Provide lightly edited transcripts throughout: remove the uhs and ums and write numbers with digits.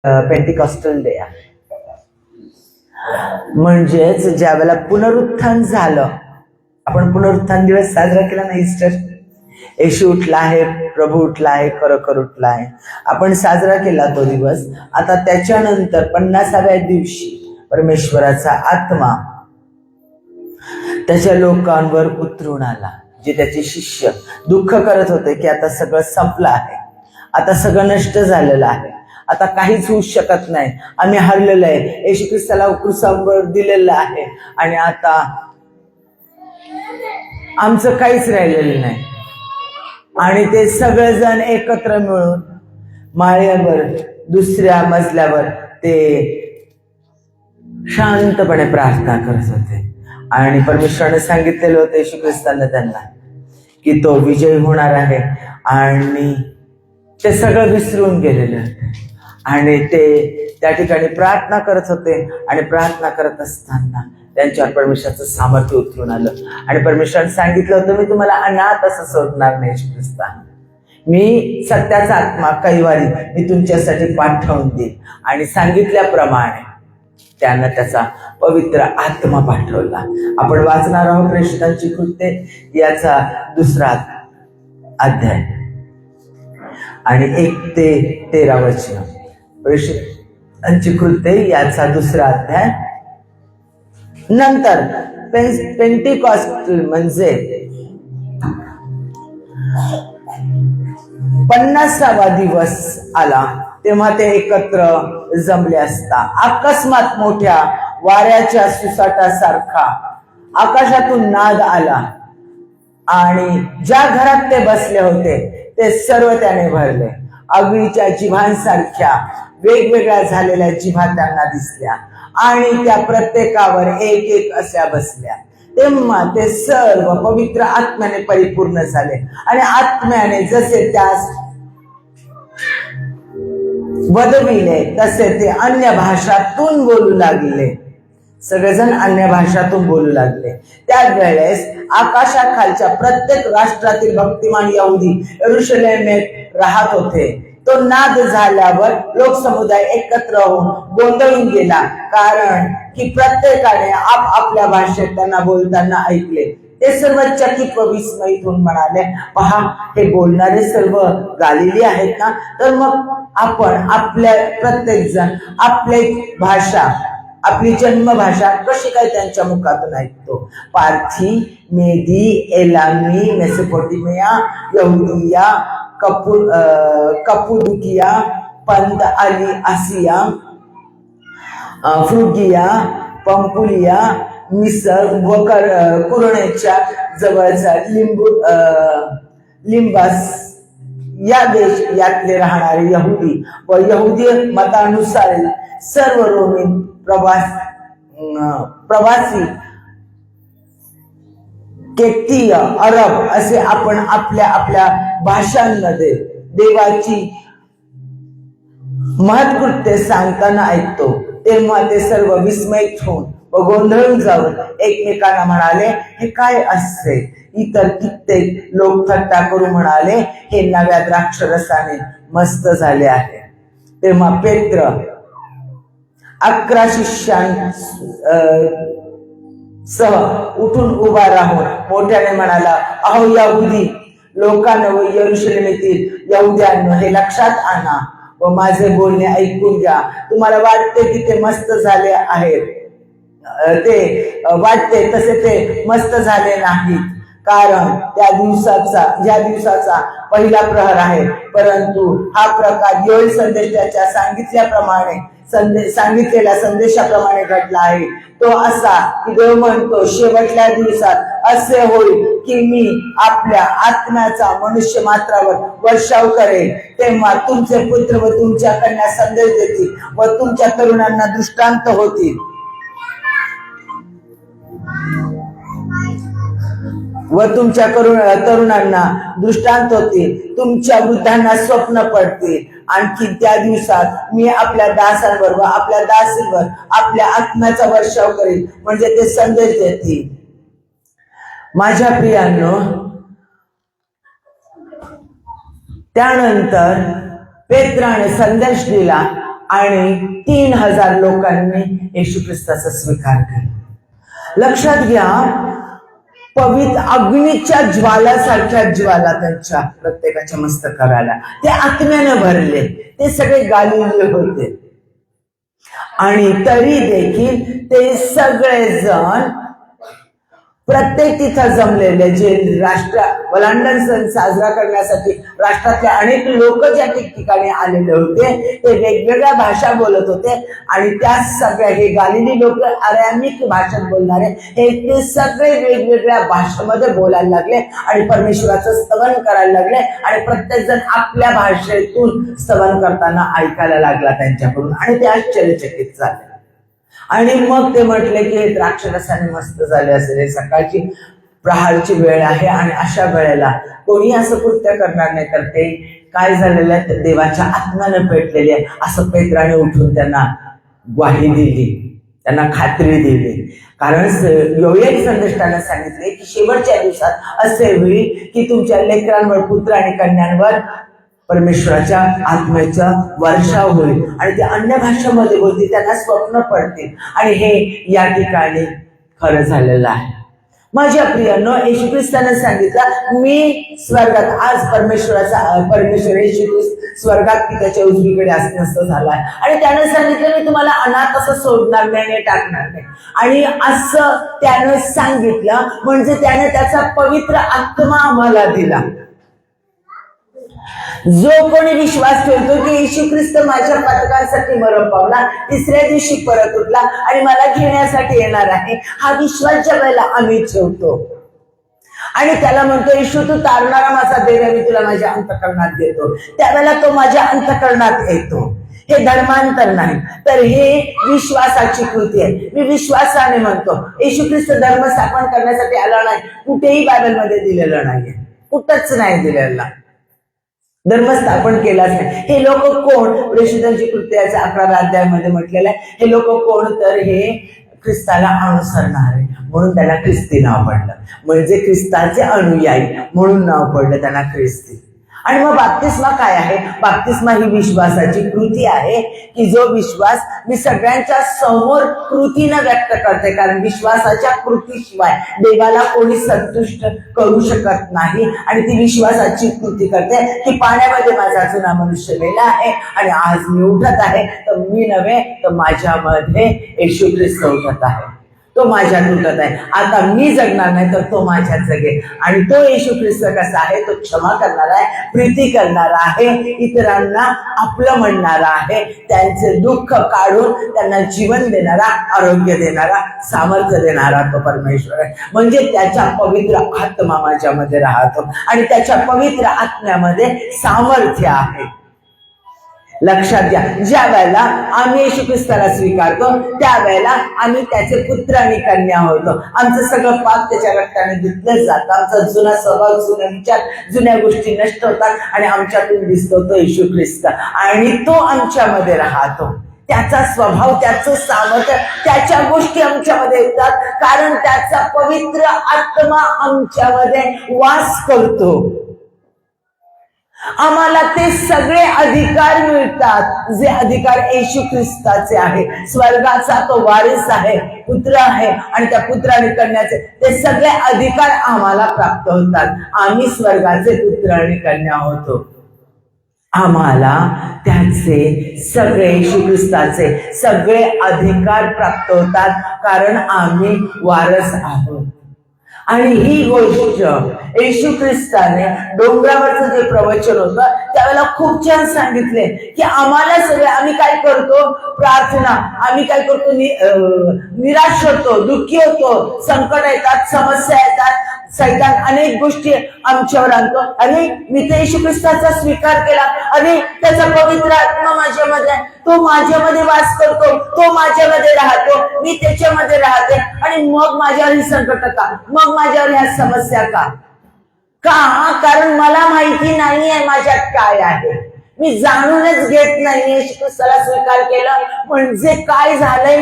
Pentecostal day आहे. म्हणजेच ज्या वेळेला पुनरुत्थान झालं, आपण पुनरुत्थान दिवस साजरा केला ना, ईस्टर. येशू उठला आहे, प्रभू उठला आहे, खरोखर उठला आहे, आपण साजरा केला तो दिवस. आता त्याच्यानंतर 50व्या दिवशी परमेश्वराचा आत्मा त्याच्या लोकांवर उतरून आला. जे त्याचे शिष्य दुःख करत होते की आता सगळं संपलं आहे, आता सगळं नष्ट झालेलं आहे, आता काहीच होऊ शकत नाही, आम्ही हरलेलो आहे, येशू ख्रिस्ताला क्रूसावर दिलेलं आहे आणि आता आमचं काहीच राहिलेलं नाही. आणि ते सगळेजण एकत्र मिळून माळ्यावर दुसऱ्या मजल्यावर ते शांतपणे प्रार्थना करत होते. आणि परमेश्वराने सांगितलेलं होतं येशू ख्रिस्ताने त्यांना की तो विजयी होणार आहे. आणि ते सगळं विसरून गेलेले होते आणि ते त्या ठिकाणी प्रार्थना करत होते. आणि प्रार्थना करत असताना त्यांच्यावर परमेश्वराचं सामर्थ्य उतरून आलं. आणि परमेश्वराने सांगितलं होतं, मी तुम्हाला अनाथ असं सोडणार नाही येशू ख्रिस्ता, मी सत्याचा आत्मा कैवारी मी तुमच्यासाठी पाठवून देईन. आणि सांगितल्याप्रमाणे त्यानं त्याचा पवित्र आत्मा पाठवला. आपण वाचणार आहोत प्रेषितांची कृत्ये याचा 2रा अध्याय आणि 1 ते 13 वचन. प्रेषितांची कृत्ये याचा 2रा अध्याय. नंतर पेंटिकॉस्टल म्हणजे 50वा दिवस आला, तेव्हा ते एकत्र जमले असता अकस्मात मोठ्या वाऱ्याच्या सुसाटासारखा आकाशातून नाद आला आणि ज्या घरात ते बसले होते ते सर्व त्याने भरले. आगीच्या जिव्हांसारख्या वेगवेगळ्या झालेल्या जिव्हा त्यांना दिसल्या आणि त्या प्रत्येकावर एक एक अशा बसल्या. तेव्हा ते सर्व पवित्र आत्म्याने परिपूर्ण झाले आणि आत्म्याने जसे त्यास वदविले तसे ते अन्य भाषातून बोलू लागले. सगळेजण अन्य भाषातून बोलू लागले. त्यावेळेस आकाशाखालच्या प्रत्येक राष्ट्रातील भक्तिमान यहुदी यरूशलेमेत राहत होते. तो नाद झाल्यावर लोकसमुदाय एकत्र होऊन गोंधळून गेला, कारण की प्रत्येकाने आपापल्या भाषेत त्यांना बोलताना ऐकले. ते सर्व चकित व विस्मयित होऊन म्हणाले, पहा, हे बोलणारे सर्व गालिली आहेत ना? तर मग आपण आपल्या प्रत्येक जण आपली भाषा, आपली जन्मभाषा कशी काय त्यांच्या मुखातून ऐकतो? पार्थी, मेदी, एलामी, मेसोपोटेमिया, यहुदिया, कपुडुकिया, पंत, आली, आसिया, फ्रुगिया, पंपुलिया, मिसर व कुरणेच्या जवळचा लिंबास या देश यातले राहणारे यहुदी व यहुदी मतानुसार सर्व रोमी प्रवासी केतीय, अरब असे आपण आपल्या आपल्या भाषांमध्ये देवाची महत्कृत्य सांगताना ऐकतो. तेव्हा ते सर्व विस्मयित होऊन व गोंधळून जाऊन एकमेकांना म्हणाले, हे काय असते? इतर कित्येक लोक थट्टा करून म्हणाले, हे नव्या द्राक्षरसाने मस्त झाले आहे. तेव्हा पेत्र 11 शिष्यांसह उठून उभा राहून मोठ्याने म्हणाला, अहो यहुदी लोकांनो व यरूशलेमेतील यहुद्यांनो, हे लक्षात आणा व माझे बोलणे ऐकून घ्या. तुम्हाला वाटते की ते मस्त झाले आहेत, ते वाटते तसे ते मस्त झाले नाहीत, कारण या दिवसाचा पहिला प्रहर आहे. परंतु हा प्रकार योएल संदेशाच्या सांगितलेल्या संदेशाप्रमाणे घडला आहे. तो असा की देव म्हणतो, शेवटल्या दिवसात असे होईल की मी आपल्या आत्म्याचा मनुष्य मात्रावर वर्षाव करेल. तेव्हा तुमचे पुत्र व तुमच्या कन्या संदेश देतील व तुमच्या तरुणांना दृष्टांत होतील तरुणांना दृष्टांत होतील, तुमच्या वृद्धांना स्वप्न पडतील. आणखी त्या दिवसात मी आपल्या दासांवर व आपल्या दासींवर आपल्या आत्म्याचा वर्षाव करेल, म्हणजे ते संदेश देतील. माझ्या प्रियांनो, त्यानंतर पेत्राने संदेश दिला आणि 3000 लोकांनी येशू ख्रिस्ताचा स्वीकार केला. लक्षात घ्या, पवित्र अग्नीच्या ज्वालासारख्या ज्वाला त्यांच्या प्रत्येकाच्या मस्तकावर आल्या. ते आत्म्यानं भरले, ते सगळे गालिले होते. आणि तरी देखील ते सगळेजण प्रत्येक तिथं जमलेले जे लंडन सण साजरा करण्यासाठी राष्ट्रातले अनेक लोक ज्या ठिकाणी आलेले होते ते वेगवेगळ्या भाषा बोलत होते. आणि त्या सगळ्या हे गालिली लोक अरामिक भाषेत बोलणारे हे ते सगळे वेगवेगळ्या भाषेमध्ये बोलायला लागले आणि परमेश्वराचं स्तवन करायला लागले. आणि प्रत्येक जण आपल्या भाषेतून स्तवन करताना ऐकायला लागला त्यांच्याकडून आणि ते आश्चर्यचकित झाले. आणि मग ते म्हटले की हे द्राक्षरसाने मस्त झाले असेल, सकाळची प्रहारची वेळ आहे आणि अशा वेळेला कोणी असं कृत्य करणार नाही. तर ते काय झालेलं आहे, देवाच्या आत्म्यानं पेटलेले आहे असं पेत्राने उठून त्यांना ग्वाही दिली, त्यांना खात्री दिली. कारण योएल संदेष्टाने सांगितले की शेवटच्या दिवसात असे होईल की तुमच्या लेकरांवर, पुत्र आणि कन्यांवर परमेश्वराच्या आत्म्याचा वर्षाव होईल आणि ते अन्य भाषेमध्ये बोलतील, त्यांना स्वप्न पडतील. आणि हे या ठिकाणी खरं झालेलं आहे. माझ्या प्रियांनो, येशू ख्रिस्ताने सांगितलं मी स्वर्गात, आज परमेश्वर येशू ख्रिस्त स्वर्गात की त्याच्या उजवीकडे असं झालाय. आणि त्याने सांगितलं मी तुम्हाला अनाथ असं सोडणार नाही, टाकणार नाही. आणि असं त्यानं सांगितलं म्हणजे त्याने त्याचा पवित्र आत्मा आम्हाला दिला. जो कोणी विश्वास ठेवतो की येशू ख्रिस्त माझ्या पातकांसाठी मरण पावला, तिसऱ्या दिवशी परत उठला आणि मला घेण्यासाठी येणार आहे, हा विश्वास ज्या वेळेला आम्ही ठेवतो आणि त्याला म्हणतो येशू तू तारणारा माझा देव मी तुला माझ्या अंतःकरणात देतो, त्यावेळेला तो माझ्या अंतःकरणात येतो. हे धर्मांतर नाही, तर हे विश्वासाची कृती आहे. मी विश्वासाने म्हणतो. येशू ख्रिस्त धर्म स्थापन करण्यासाठी आला नाही, कुठेही बायबलमध्ये दिलेलं नाहीये, कुठंच नाही दिलेला धर्म स्थापन केलाच नाही. हे लोक कोण? प्रेषितांची कृत्याच्या 11व्या अध्यायामध्ये म्हटलेलं आहे. हे लोक कोण? तर हे ख्रिस्ताला अनुसरणारे, म्हणून त्यांना ख्रिस्ती नाव पडलं. म्हणजे ख्रिस्ताचे अनुयायी म्हणून नाव पडलं त्यांना ख्रिस्ती. आणि मग बाप्तिस्मा काय आहे? बाप्तिस्मा ही विश्वासाची कृती आहे की जो विश्वास मी सगळ्यांच्या समोर कृतीनं व्यक्त करते. कारण विश्वासाच्या कृतीशिवाय देवाला कोणी संतुष्ट करू शकत नाही. आणि ती विश्वासाची कृती करते की पाण्यामध्ये माझा जुना मनुष्य मेला आहे आणि आज मी उठत आहे, तर मी नव्हे तर माझ्यामध्ये येशू ख्रिस्त उठत आहे, तो माझ्यात उठत आहे. आता मी जगणार नाही तर तो माझ्यात जगेल. आणि तो येशू ख्रिस्त कसा आहे? तो क्षमा करणारा आहे, प्रीती करणारा आहे, इतरांना आपलं म्हणणारा आहे, त्यांचे दुःख काढून त्यांना जीवन देणारा, आरोग्य देणारा, सामर्थ्य देणारा तो परमेश्वर आहे. म्हणजे त्याच्या पवित्र आत्मा माझ्यामध्ये राहतो आणि त्याच्या पवित्र आत्म्यामध्ये सामर्थ्य आहे. लक्षात घ्या, ज्या वेळेला आम्ही येशू ख्रिस्ताला स्वीकारतो त्यावेळेला आम्ही त्याचे पुत्र आणि कन्या होतो. आमचं सगळं पाप त्याच्या रक्ताने धुतलं जातं. आमचा जुना स्वभाव, जुना विचार, जुन्या गोष्टी नष्ट होतात आणि आमच्यातून दिसतो तो येशू ख्रिस्त आणि तो आमच्यामध्ये राहतो. त्याचा स्वभाव, त्याचं सामर्थ्य, त्याच्या गोष्टी आमच्यामध्ये येतात कारण त्याचा पवित्र आत्मा आमच्यामध्ये वास करतो. आम्हाला ते सगळे अधिकार मिळतात जे अधिकार येशू ख्रिस्ताचे आहे. स्वर्गाचा तो वारिस आहे, पुत्र आहे आणि त्या पुत्र आणि कन्याचे ते सगळे अधिकार आम्हाला प्राप्त होतात. आम्ही स्वर्गाचे पुत्र आणि कन्या होतो. आम्हाला त्याचे सगळे, येशू ख्रिस्ताचे सगळे अधिकार प्राप्त होतात कारण आम्ही वारस आहोत. आणि ही गोष्ट येशू ख्रिस्ताने डोंगरावरचं जे प्रवचन होतं त्यावेळेला खूप छान सांगितले की आम्हाला सगळे, आम्ही काय करतो? प्रार्थना, आम्ही काय करतो? निराश होतो, दुःखी होतो, संकट येतात, समस्या येतात, सैतान अनेक गोष्टी आमच्यावर आणतो. अरे मी तर येशू ख्रिस्ताचा स्वीकार केला, अरे त्याचा पवित्र आत्मा माझ्यामध्ये, तो माझ्यामध्ये वास करतो, तो माझ्यामध्ये राहतो, मी त्याच्यामध्ये राहते आणि मग माझ्यावर ही संकट का? मग माझ्यावर ह्या समस्या का? कारण मला माहिती नाहीये माझ्यात काय आहे. मी जाणूनच घेत नाही. येशू ख्रिस्ताला स्वीकार केलं म्हणजे काय झालंय?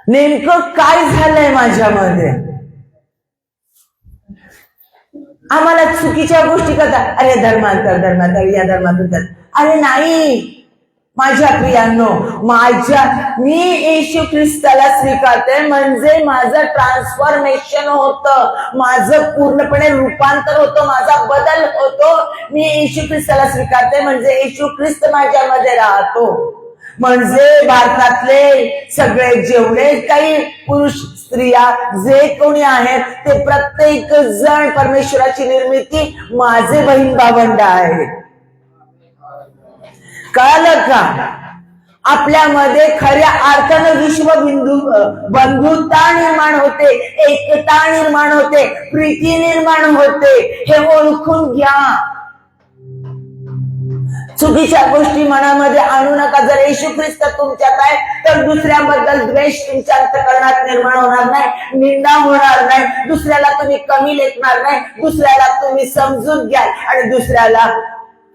नेमकं काय झालंय माझ्यामध्ये? आम्हाला चुकीच्या गोष्टी करतात. अरे धर्मांतर, या धर्मातून अरे नाही माझ्या प्रियांनो, मी येशू ख्रिस्ताला स्वीकारते म्हणजे माझं ट्रान्सफॉर्मेशन होतं, माझं पूर्णपणे रूपांतर होतं, माझा बदल होतो. मी येशू ख्रिस्ताला स्वीकारते म्हणजे येशू ख्रिस्त माझ्यामध्ये राहतो. म्हणजे भारतातले सगळे जेवढे काही पुरुष स्त्रिया जे कोणी आहेत ते प्रत्येक जण परमेश्वराची निर्मिती माझे बहीण भावंड आहे. कळलं का? आपल्यामध्ये खऱ्या अर्थानं विश्वबिंदू बंधुता निर्माण होते, एकता निर्माण होते, प्रीती निर्माण होते. हे ओळखून घ्या. चुकीच्या गोष्टी मनामध्ये आणू नका. जर येशू ख्रिस्त तुमच्यात आहे तर दुसऱ्याबद्दल द्वेष तुमच्या अंतःकरणात निर्माण होणार नाही, निंदा होणार नाही, दुसऱ्याला तुम्ही कमी लेखणार नाही, दुसऱ्याला तुम्ही समजून घ्याल आणि दुसऱ्याला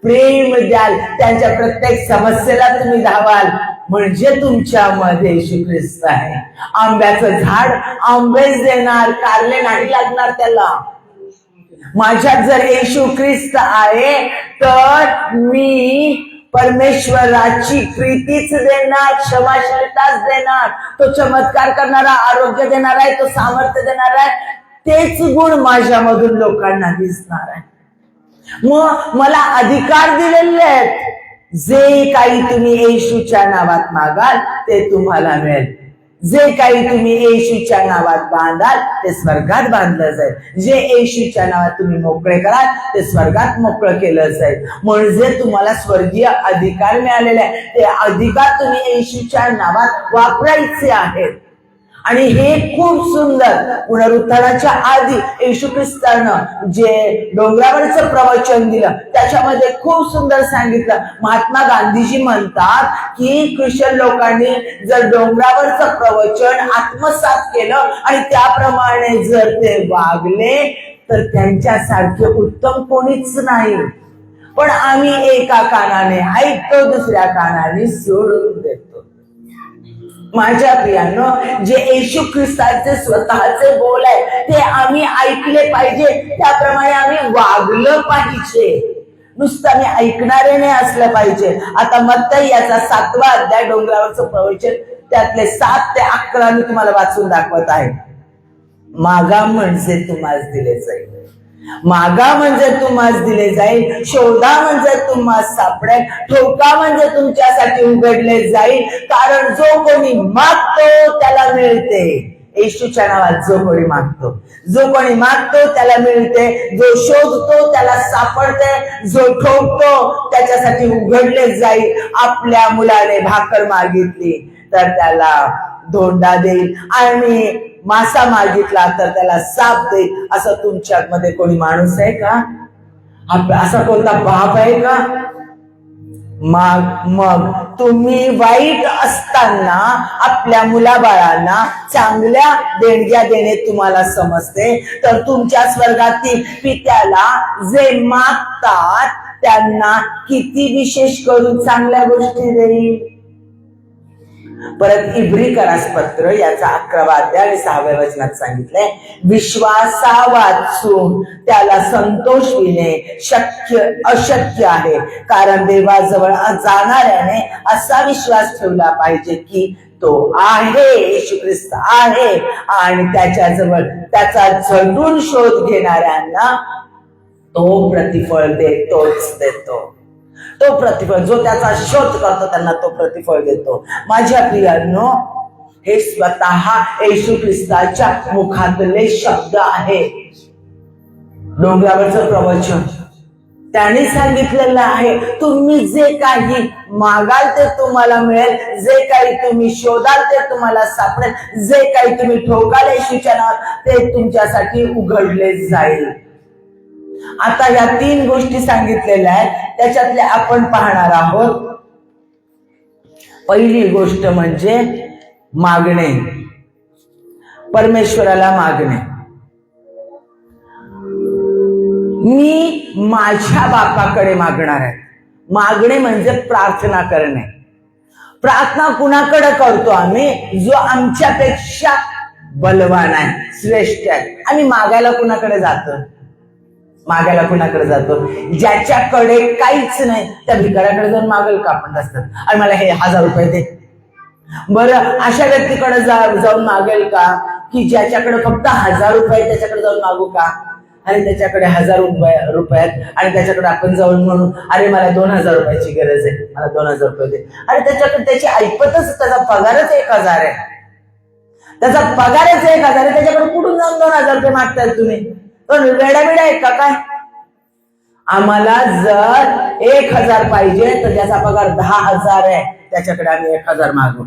प्रेम द्याल, त्यांच्या प्रत्येक समस्येला तुम्ही धावाल. म्हणजे तुमच्यामध्ये येशू ख्रिस्त आहे. आंब्याचं झाड आंबेच देणार, कारले नाही लागणार त्याला. माझ्यात जर येशू ख्रिस्त आहे तर मी परमेश्वराची प्रीतीच देणार, क्षमाशीलताच देणार. तो चमत्कार करणारा, आरोग्य देणार आहे, तो सामर्थ्य देणार आहे. तेच गुण माझ्यामधून लोकांना दिसणार आहे. मग मला अधिकार दिलेले आहेत. जे काही तुम्ही येशूच्या नावात मागाल ते तुम्हाला मिळेल. जे काही तुम्ही येशूच्या नावात बांधाल ते स्वर्गात बांधलं जाईल. जे येशूच्या नावात तुम्ही मोकळे कराल ते स्वर्गात मोकळं केलं जाईल. म्हणजे तुम्हाला स्वर्गीय अधिकार मिळालेले आहे. ते अधिकार तुम्ही येशूच्या नावात वापरायचे आहेत. आणि हे खूप सुंदर पुनरुत्थानाच्या आधी येशू ख्रिस्तानं जे डोंगरावरचं प्रवचन दिलं त्याच्यामध्ये खूप सुंदर सांगितलं. महात्मा गांधीजी म्हणतात की ख्रिश्चन लोकांनी जर डोंगरावरचं प्रवचन आत्मसात केलं आणि त्याप्रमाणे जर ते वागले तर त्यांच्यासारखे उत्तम कोणीच नाही. पण आम्ही एका कानाने ऐकतो, दुसऱ्या कानाने सोडून देतो. माझ्या प्रियांनो, जे येशू ख्रिस्ताचे स्वतःचे बोल आहे ते आम्ही ऐकले पाहिजे, त्याप्रमाणे आम्ही वागलं पाहिजे. नुसतं मी ऐकणारे नाही असलं पाहिजे. आता मत्ती याचा 7वा अध्याय डोंगरावरचं प्रवचन त्यातले 7 ते 11 मी तुम्हाला वाचून दाखवत आहे. मागा म्हणजे तुम्हाला दिले जाईल, मागा म्हणजे तुम्हास दिले जाईल, शोधा म्हणजे तुम्हास सापडेल, ठोका म्हणजे तुमच्यासाठी उघडले जाईल. कारण जो कोणी मागतो त्याला मिळते. येशूच्या नावात जो कोणी मागतो, जो कोणी मागतो त्याला मिळते, जो शोधतो त्याला सापडते, जो ठोकतो त्याच्यासाठी उघडले जाईल. आपल्या मुलाने भाकर मागितली तर त्याला धोंडा देईल आणि मासा मागितला तर त्याला साप देईल. असं तुमच्यामध्ये कोणी माणूस आहे का? असा कोणता बाप आहे का? मग तुम्ही वाईट असताना आपल्या मुलाबाळांना चांगल्या देणग्या देणे तुम्हाला समजते, तर तुमच्या स्वर्गातील पित्याला जे मागतात त्यांना किती विशेष करून चांगल्या गोष्टी देईल. परत इब्री पत्र याचा 11वा अध्याय 6व्या वचनात सांगितलंय, विश्वासा वाचून त्याला संतोषविणे अशक्य आहे. कारण देवाजवळ जाणाऱ्याने असा विश्वास ठेवला पाहिजे की तो आहे, येशू ख्रिस्त आहे आणि त्याच्याजवळ त्याचा झटून शोध घेणाऱ्यांना तो प्रतिफळ देतो. तो प्रतिफळ जो त्याचा शोध करतो त्यांना तो प्रतिफळ देतो. माझ्या प्रियांनो, हे स्वतः येशू ख्रिस्ताच्या मुखातले शब्द आहे. डोंगरावरचं प्रवचन त्याने सांगितलेलं आहे, तुम्ही जे काही मागाल ते तुम्हाला मिळेल, जे काही तुम्ही शोधाल ते तुम्हाला सापडेल, जे काही तुम्ही ठोकाल येशूच्या नावात ते तुमच्यासाठी उघडले जाईल. आता या 3 गोष्टी सांगितलेल्या आहेत, त्याच्यातले आपण पाहणार आहोत. पहिली गोष्ट म्हणजे मागणे, परमेश्वराला मागणे. मी माझ्या बापाकडे मागणार आहे. मागणे म्हणजे प्रार्थना करणे. प्रार्थना कुणाकडे करतो आम्ही? जो आमच्यापेक्षा बलवान आहे, श्रेष्ठ आहे. आम्ही मागायला कुणाकडे जातो? मागायला कुणाकडे जातो? ज्याच्याकडे काहीच नाही त्या भिकाऱ्याकडे जाऊन मागेल का आपण असतात? आणि मला हे 1000 रुपये दे. बरं, अशा व्यक्तीकडे जाऊन मागेल का की ज्याच्याकडे फक्त 1000 रुपये त्याच्याकडे जाऊन मागू का? आणि त्याच्याकडे 1000 रुपये आणि त्याच्याकडे आपण जाऊन म्हणून अरे मला 2000 रुपयाची गरज आहे, मला 2000 रुपये दे. अरे त्याच्याकडे त्याची ऐपतच, त्याचा पगारच 1000 आहे, त्याचा पगारच 1000 आहे, त्याच्याकडे कुठून जाऊन 2000 रुपये मागताय तुम्ही? पण वेडाबिडा आहे का काय? आम्हाला जर 1000 पाहिजे तर ज्याचा पगार 10000 आहे त्याच्याकडे आम्ही 1000 मागू.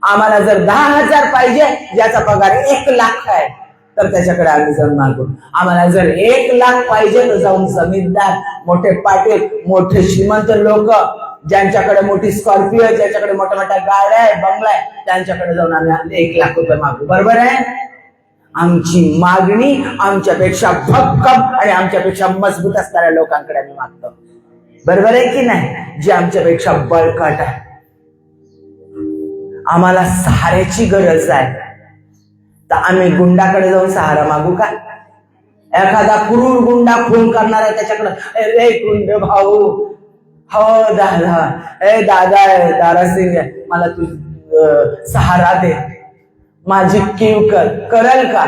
आम्हाला जर 10000 पाहिजे ज्याचा पगार 1,00,000 आहे तर त्याच्याकडे आम्ही जाऊन मागू. आम्हाला जर 1,00,000 पाहिजे तर जाऊन जमीनदार, मोठे पाटील, मोठे श्रीमंत लोक, ज्यांच्याकडे मोठी स्कॉर्पिओ, ज्यांच्याकडे मोठ्या मोठ्या गाड्या आहे, बंगला आहे, त्यांच्याकडे जाऊन आम्ही 1,00,000 रुपये मागू. बरोबर आहे? आमची मागणी आमच्यापेक्षा भक्कम आणि आमच्यापेक्षा मजबूत असणाऱ्या लोकांकडे आम्ही मागतो. बरोबर आहे की नाही? जे आमच्यापेक्षा बळकट आहे. आम्हाला सहाऱ्याची गरज आहे तर आम्ही गुंडाकडे जाऊन सहारा मागू का? एखादा क्रूर गुंडा खून करणार आहे त्याच्याकडे, ए गुंड भाऊ, हो दादा, ए दादा, दारासिंग, मला तू सहारा दे, माझी कीव करल का?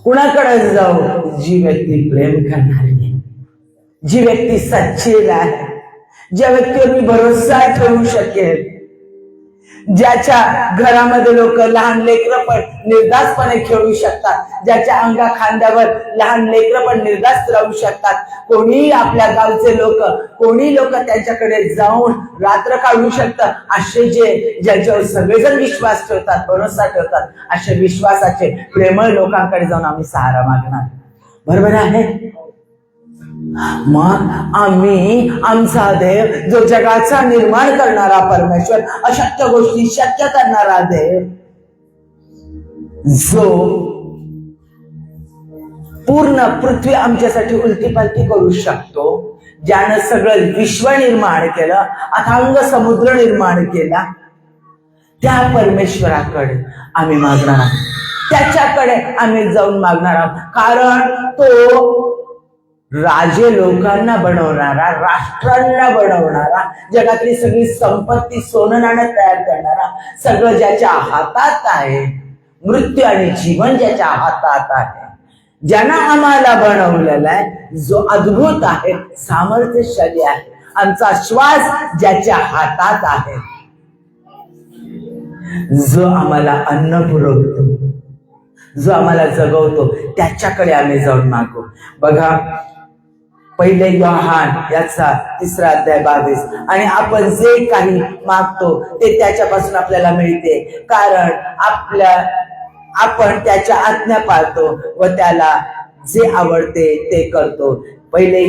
कुणाकडे जाऊ? जी व्यक्ती प्रेम करणारी आहे, जी व्यक्ती सच्चेल आहे, ज्या व्यक्तीवर मी भरोसा ठेवू शकेल, ज्याच्या घरामध्ये लोक लहान लेकरं पण निर्धास्तपणे खेळू शकतात, ज्याच्या अंगा खांद्यावर लहान लेकरं पण निर्धास्त राहू शकतात. कोणी आपल्या गावचे लोक, कोणी लोक त्यांच्याकडे जाऊन रात्र काढू शकतात. असे ज्यांच्यावर सगळेजण विश्वास ठेवतात, भरोसा ठेवतात, असे विश्वासाचे प्रेमळ लोकांकडे जाऊन आम्ही सहारा मागणार. बरोबर आहे? मग आम्ही आमचा देव, जो जगाचा निर्माण करणारा परमेश्वर, अशक्य गोष्टी शक्य करणारा देव, जो पूर्ण पृथ्वी आमच्यासाठी उलटी पालटी करू शकतो, ज्यानं सगळं विश्व निर्माण केलं, अथांग समुद्र निर्माण केला, त्या परमेश्वराकडे आम्ही मागणार आहोत. त्याच्याकडे आम्ही जाऊन मागणार आहोत. कारण तो राजे लोकांना बनवणारा, राष्ट्रांना बनवणारा, जगातली सगळी संपत्ती सोनं नाणं तयार करणारा, सगळं ज्याच्या हातात आहे, मृत्यू आणि जीवन ज्याच्या हातात आहे, ज्यानं आम्हाला बनवलेला आहे, जो अद्भुत आहे, सामर्थ्यशाली आहे, आमचा श्वास ज्याच्या हातात आहे, जो आम्हाला अन्न पुरवतो, जो आम्हाला जगवतो, त्याच्याकडे आम्ही जाऊन मागू. बघा, पहिले योहान याचा 3 अध्याय 22. आणि आपण जे काही मागतो ते त्याच्यापासून आपल्याला मिळते, कारण आपण त्याच्या आज्ञा पाळतो व त्याला जे आवडते ते करतो. पहिले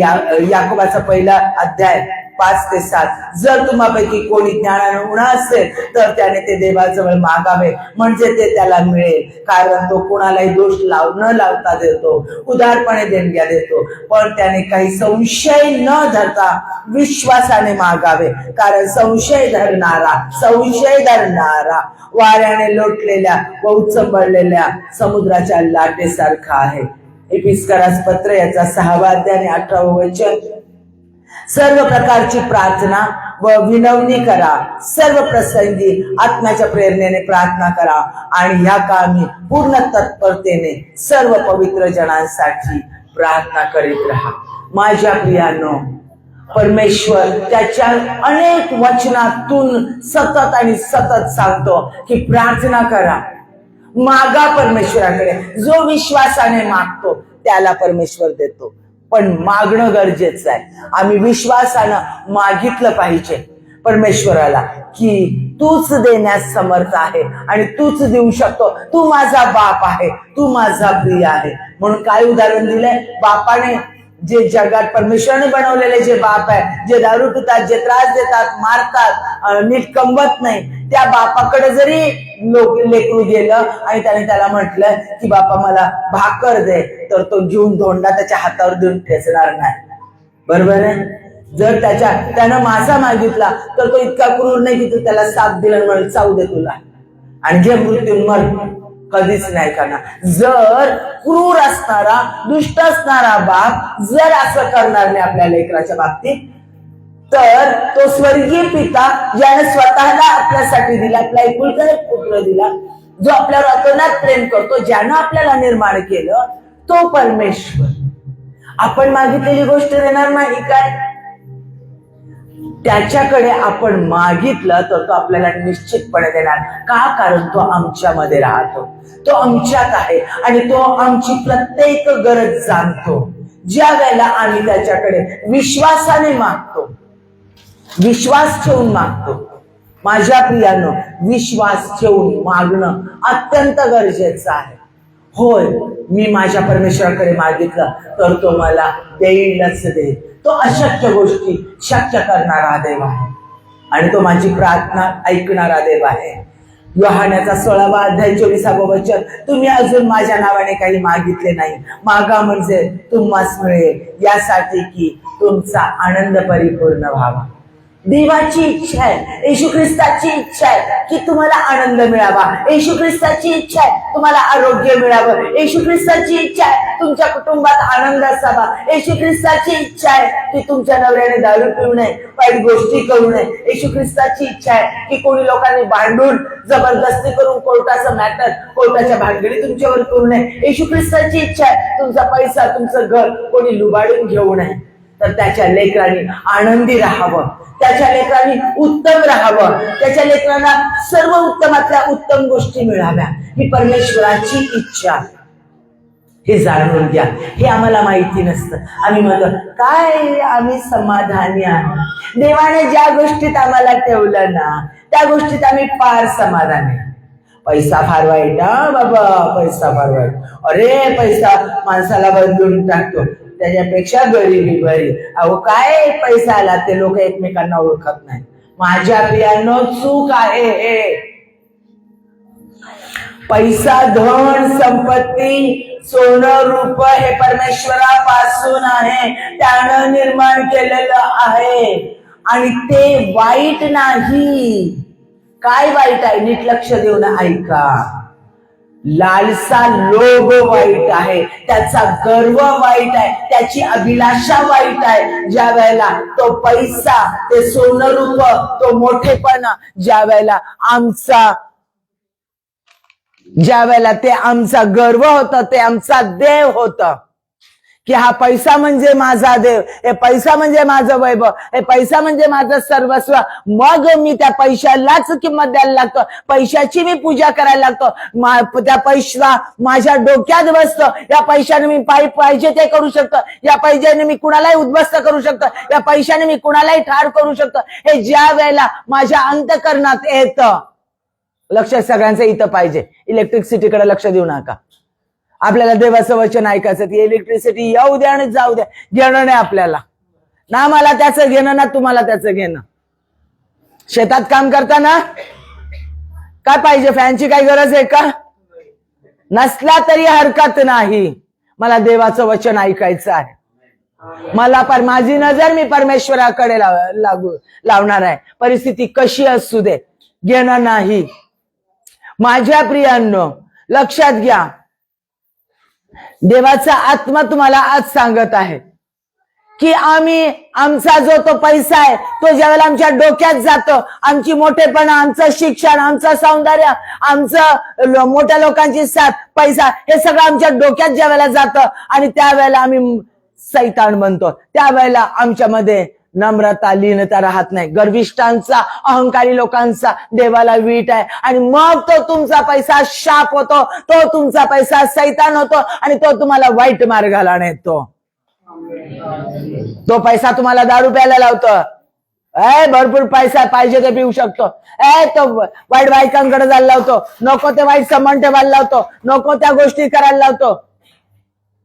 याकोबाचा 1 अध्याय 5 ते 7. जर तुम्हापैकी कोणी ज्ञानाने उणा असेल तर त्याने ते देवाजवळ मागावे, म्हणजे ते त्याला मिळेल. कारण तो कोणालाही दोष न लावता देतो, उदारपणे देणग्या देतो. पण त्याने काही संशय न धरता विश्वासाने मागावे, कारण संशय धरणारा वाऱ्याने लोटलेल्या व उचंबळलेल्या समुद्राच्या लाटेसारखा आहे. एपिस्करास पत्र याचा 6 अध्याय आणि 18 वचन. सर्व प्रकारची प्रार्थना व विनवणी करा, सर्व प्रसंगी आत्म्याच्या प्रेरणेने प्रार्थना करा आणि ह्या कामी पूर्ण तत्परतेने सर्व पवित्र जनांसाठी प्रार्थना करीत राहा. माझ्या प्रियानो, परमेश्वर त्याच्या अनेक वचनातून सतत आणि सतत सांगतो की प्रार्थना करा, मागा परमेश्वराकडे. जो विश्वासाने मागतो त्याला परमेश्वर देतो. पण मागणं गरजेचं आहे. आम्ही विश्वासानं मागितलं पाहिजे परमेश्वराला की तूच देण्यास समर्थ आहे आणि तूच देऊ शकतो. तू माझा बाप आहे, तू माझा प्रिय आहे. म्हणून काय उदाहरण दिलंय बापाने, जे जगात परमेश्वराने बनवलेले जे बाप आहे, जे दारू पितात, जे त्रास देतात, मारतात, नीट कमवत नाही, त्या बापाकडे जरी लेकरू गेलं आणि त्याला म्हटलं की बापा मला भाकर दे, तर तो घेऊन धोंडा त्याच्या हातावर देऊन ठेचणार नाही. बरोबर आहे? जर त्यानं मासा मागितला तर तो इतका क्रूर नाही की तो त्याला साप दिला म्हणून चावू दे तुला आणि घे मृत्यू मर. कधीच नाही करणार. जर क्रूर असणारा, दुष्ट असणारा बाप जर असं करणार नाही आपल्या लेकराच्या बाबतीत, तर तो स्वर्गीय पिता ज्याने स्वतःला आपल्यासाठी दिला, आपला एकुलता एक पुत्र दिला, जो आपल्यावर अतोनात प्रेम करतो, ज्यानं आपल्याला निर्माण केलं, तो परमेश्वर आपण मागितलेली गोष्ट देणार नाही काय? त्याच्याकडे आपण मागितलं तर तो आपल्याला निश्चितपणे देणार. का? कारण तो आमच्यामध्ये राहतो, तो आमच्यात आहे आणि तो आमची प्रत्येक गरज जाणतो. ज्या वेळेला आम्ही त्याच्याकडे विश्वासाने मागतो, विश्वास ठेवून मागतो, माझ्या प्रियानो, विश्वास ठेवून मागणं अत्यंत गरजेचं आहे. होय, मी माझ्या परमेश्वराकडे मागितलं तर तो मला देईलच देईल. तो अशक्य गोष्टी शक्य करणारा देव आहे आणि तो माझी प्रार्थना ऐकणारा देव आहे. योहानाचा 16वा अध्याय 24वे वचन, तुम्ही अजून माझ्या नावाने काही मागितले नाही, मागा म्हणजे तुम्हास मिळेल, यासाठी की तुमचा आनंद परिपूर्ण व्हावा. देवाची इच्छा आहे, येशू ख्रिस्ताची इच्छा आहे की तुम्हाला आनंद मिळावा. येशू ख्रिस्ताची इच्छा आहे तुम्हाला आरोग्य मिळावं. येशू ख्रिस्ताची इच्छा आहे तुमच्या कुटुंबात आनंद असावा. येशू ख्रिस्ताची इच्छा आहे की तुमच्या नवऱ्याने दारू पिऊ नये, वाईट गोष्टी करू नये. येशू ख्रिस्ताची इच्छा आहे की कोणी लोकांनी भांडून जबरदस्ती करून कोर्टाचं मॅटर, कोर्टाच्या भानगडी तुमच्यावर करू नये. येशू ख्रिस्ताची इच्छा आहे तुमचा पैसा, तुमचं घर कोणी लुबाडून घेऊ नये. तर त्याच्या लेकरांनी आनंदी राहावं, त्याच्या लेकरांनी उत्तम राहावं, त्याच्या लेकरांना सर्व उत्तमातल्या उत्तम गोष्टी मिळाव्या, ही परमेश्वराची इच्छा. हे जाणून घ्या. हे आम्हाला माहिती नसतं. आम्ही म्हणतो काय आम्ही समाधानी आहे, देवाने ज्या गोष्टीत आम्हाला ठेवलं ना त्या गोष्टीत आम्ही फार समाधानी. पैसा फार वाईट, हा बाबा, पैसा फार वाईट. अरे पैसा माणसाला बदलून टाकतो, त्याच्यापेक्षा गरिबी बरी. अहो काय पैसा आला ते लोक एकमेकांना ओळखत नाही. माझ्या प्रियांनो, चूक आहे हे. पैसा, धन, संपत्ती, सोनं, रूप हे परमेश्वरापासून आहे, त्यानं निर्माण केलेलं आहे आणि ते वाईट नाही. काय वाईट आहे? नीट लक्ष देऊन ऐका. लालसा, लोभ वाईट आहे, त्याचा गर्व वाईट आहे, त्याची अभिलाषा वाईट आहे. ज्या वेळेला तो पैसा, ते सोनं रूप, तो मोठेपणा ज्या वेळेला ते आमचा गर्व होता, ते आमचा देव होता की हा पैसा म्हणजे माझा देव, हे पैसा म्हणजे माझं वैभव, हे पैसा म्हणजे माझं सर्वस्व. मग मी त्या पैशालाच किंमत द्यायला लागतो, पैशाची मी पूजा करायला लागतो. त्या पैसा माझ्या डोक्यात बसतो. या पैशाने मी पाहिजे ते करू शकतो, या पैशाने मी कुणालाही उद्ध्वस्त करू शकतो, या पैशाने मी कुणालाही ठार करू शकतो. हे ज्या वेळेला माझ्या अंतःकरणात येतं, लक्ष सगळ्यांचं इथं पाहिजे. इलेक्ट्रिसिटीकडे लक्ष देऊ नका. आपल्याला देवाचं वचन ऐकायचं, ती इलेक्ट्रिसिटी येऊ द्या आणि जाऊ द्या, घेणं नाही आपल्याला. ना मला त्याचं घेणं, ना तुम्हाला त्याचं घेणं. शेतात काम करताना काय पाहिजे? फॅनची काही गरज आहे का? नसला तरी हरकत नाही. मला देवाचं वचन ऐकायचं आहे. मला माझी नजर मी परमेश्वराकडे लावणार आहे. परिस्थिती कशी असू दे, घेणं नाही. माझ्या प्रियांनो, लक्षात घ्या, देवाचा आत्मा तुम्हाला आज सांगत आहे की आमचा जो तो पैसा आहे, तो ज्यावेळेला आमच्या डोक्यात जातो, आमची मोठेपणा, आमचं शिक्षण, आमचं सौंदर्य, आमचं मोठ्या लोकांची साथ, पैसा, हे सगळं आमच्या डोक्यात ज्या वेळेला जातं आणि त्यावेळेला आम्ही सैतान बनतो. त्यावेळेला आमच्यामध्ये नम्रता, लीनता राहत नाही. गर्विष्ठांचा, अहंकारी लोकांचा देवाला वीट आहे आणि मग तो तुमचा पैसा शाप होतो, तो तुमचा पैसा सैतान होतो आणि तो तुम्हाला वाईट मार्गाला नेतो. तो पैसा तुम्हाला दारू प्यायला लावतो. भरपूर पैसा पाहिजे ते पिऊ शकतो. तो वाईट बायकांकडे जायला लावतो, नको ते वाईट संबंध ठेवायला लावतो, नको त्या गोष्टी करायला लावतो.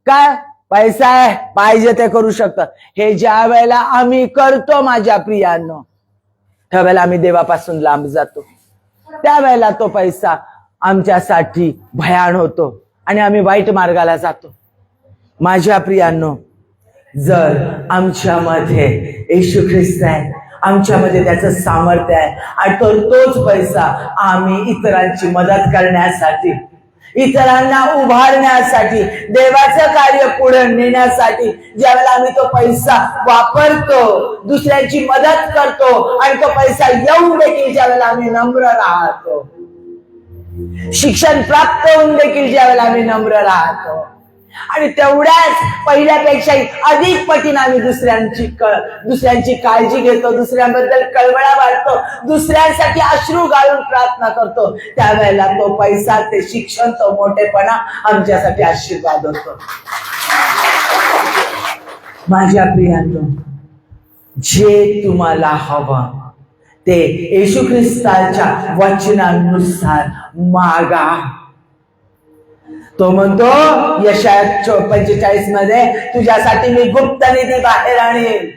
काय? पैसा आहे, पाहिजे ते करू शकतो. हे ज्या वेळेला आम्ही करतो माझ्या प्रियांनो, त्यावेळेला आम्ही देवापासून लांब जातो. त्यावेळेला तो पैसा आमच्यासाठी भयान होतो आणि आम्ही वाईट मार्गाला जातो. माझ्या प्रियांनो, जर आमच्यामध्ये येशू ख्रिस्त आहे, आमच्यामध्ये त्याचं सामर्थ्य आहे आणि तोच पैसा आम्ही इतरांची मदत करण्यासाठी, इतरांना उभारण्यासाठी, देवाचं कार्य पुढे नेण्यासाठी ज्यावेळेला आम्ही तो पैसा वापरतो, दुसऱ्यांची मदत करतो आणि तो पैसा येऊन देखील ज्यावेळेला आम्ही नम्र राहतो, शिक्षण प्राप्त होऊन देखील ज्यावेळेला आम्ही नम्र राहतो आणि तेवढ्याच पहिल्यापेक्षाही अधिक पटीने आम्ही दुसऱ्यांची काळजी घेतो, दुसऱ्यांबद्दल कळवळा वाटतो, दुसऱ्यांसाठी अश्रू गाळून प्रार्थना करतो, त्यावेळेला तो पैसा, ते शिक्षण, तो मोठेपणा आमच्यासाठी आशीर्वाद होतो. माझ्या प्रियांनो, जे तुम्हाला हवं ते येशू ख्रिस्ताच्या वचनानुसार मागा. तो म्हणतो यशाया 45 मध्ये, तुझ्यासाठी मी गुप्त निधी बाहेर आणेन.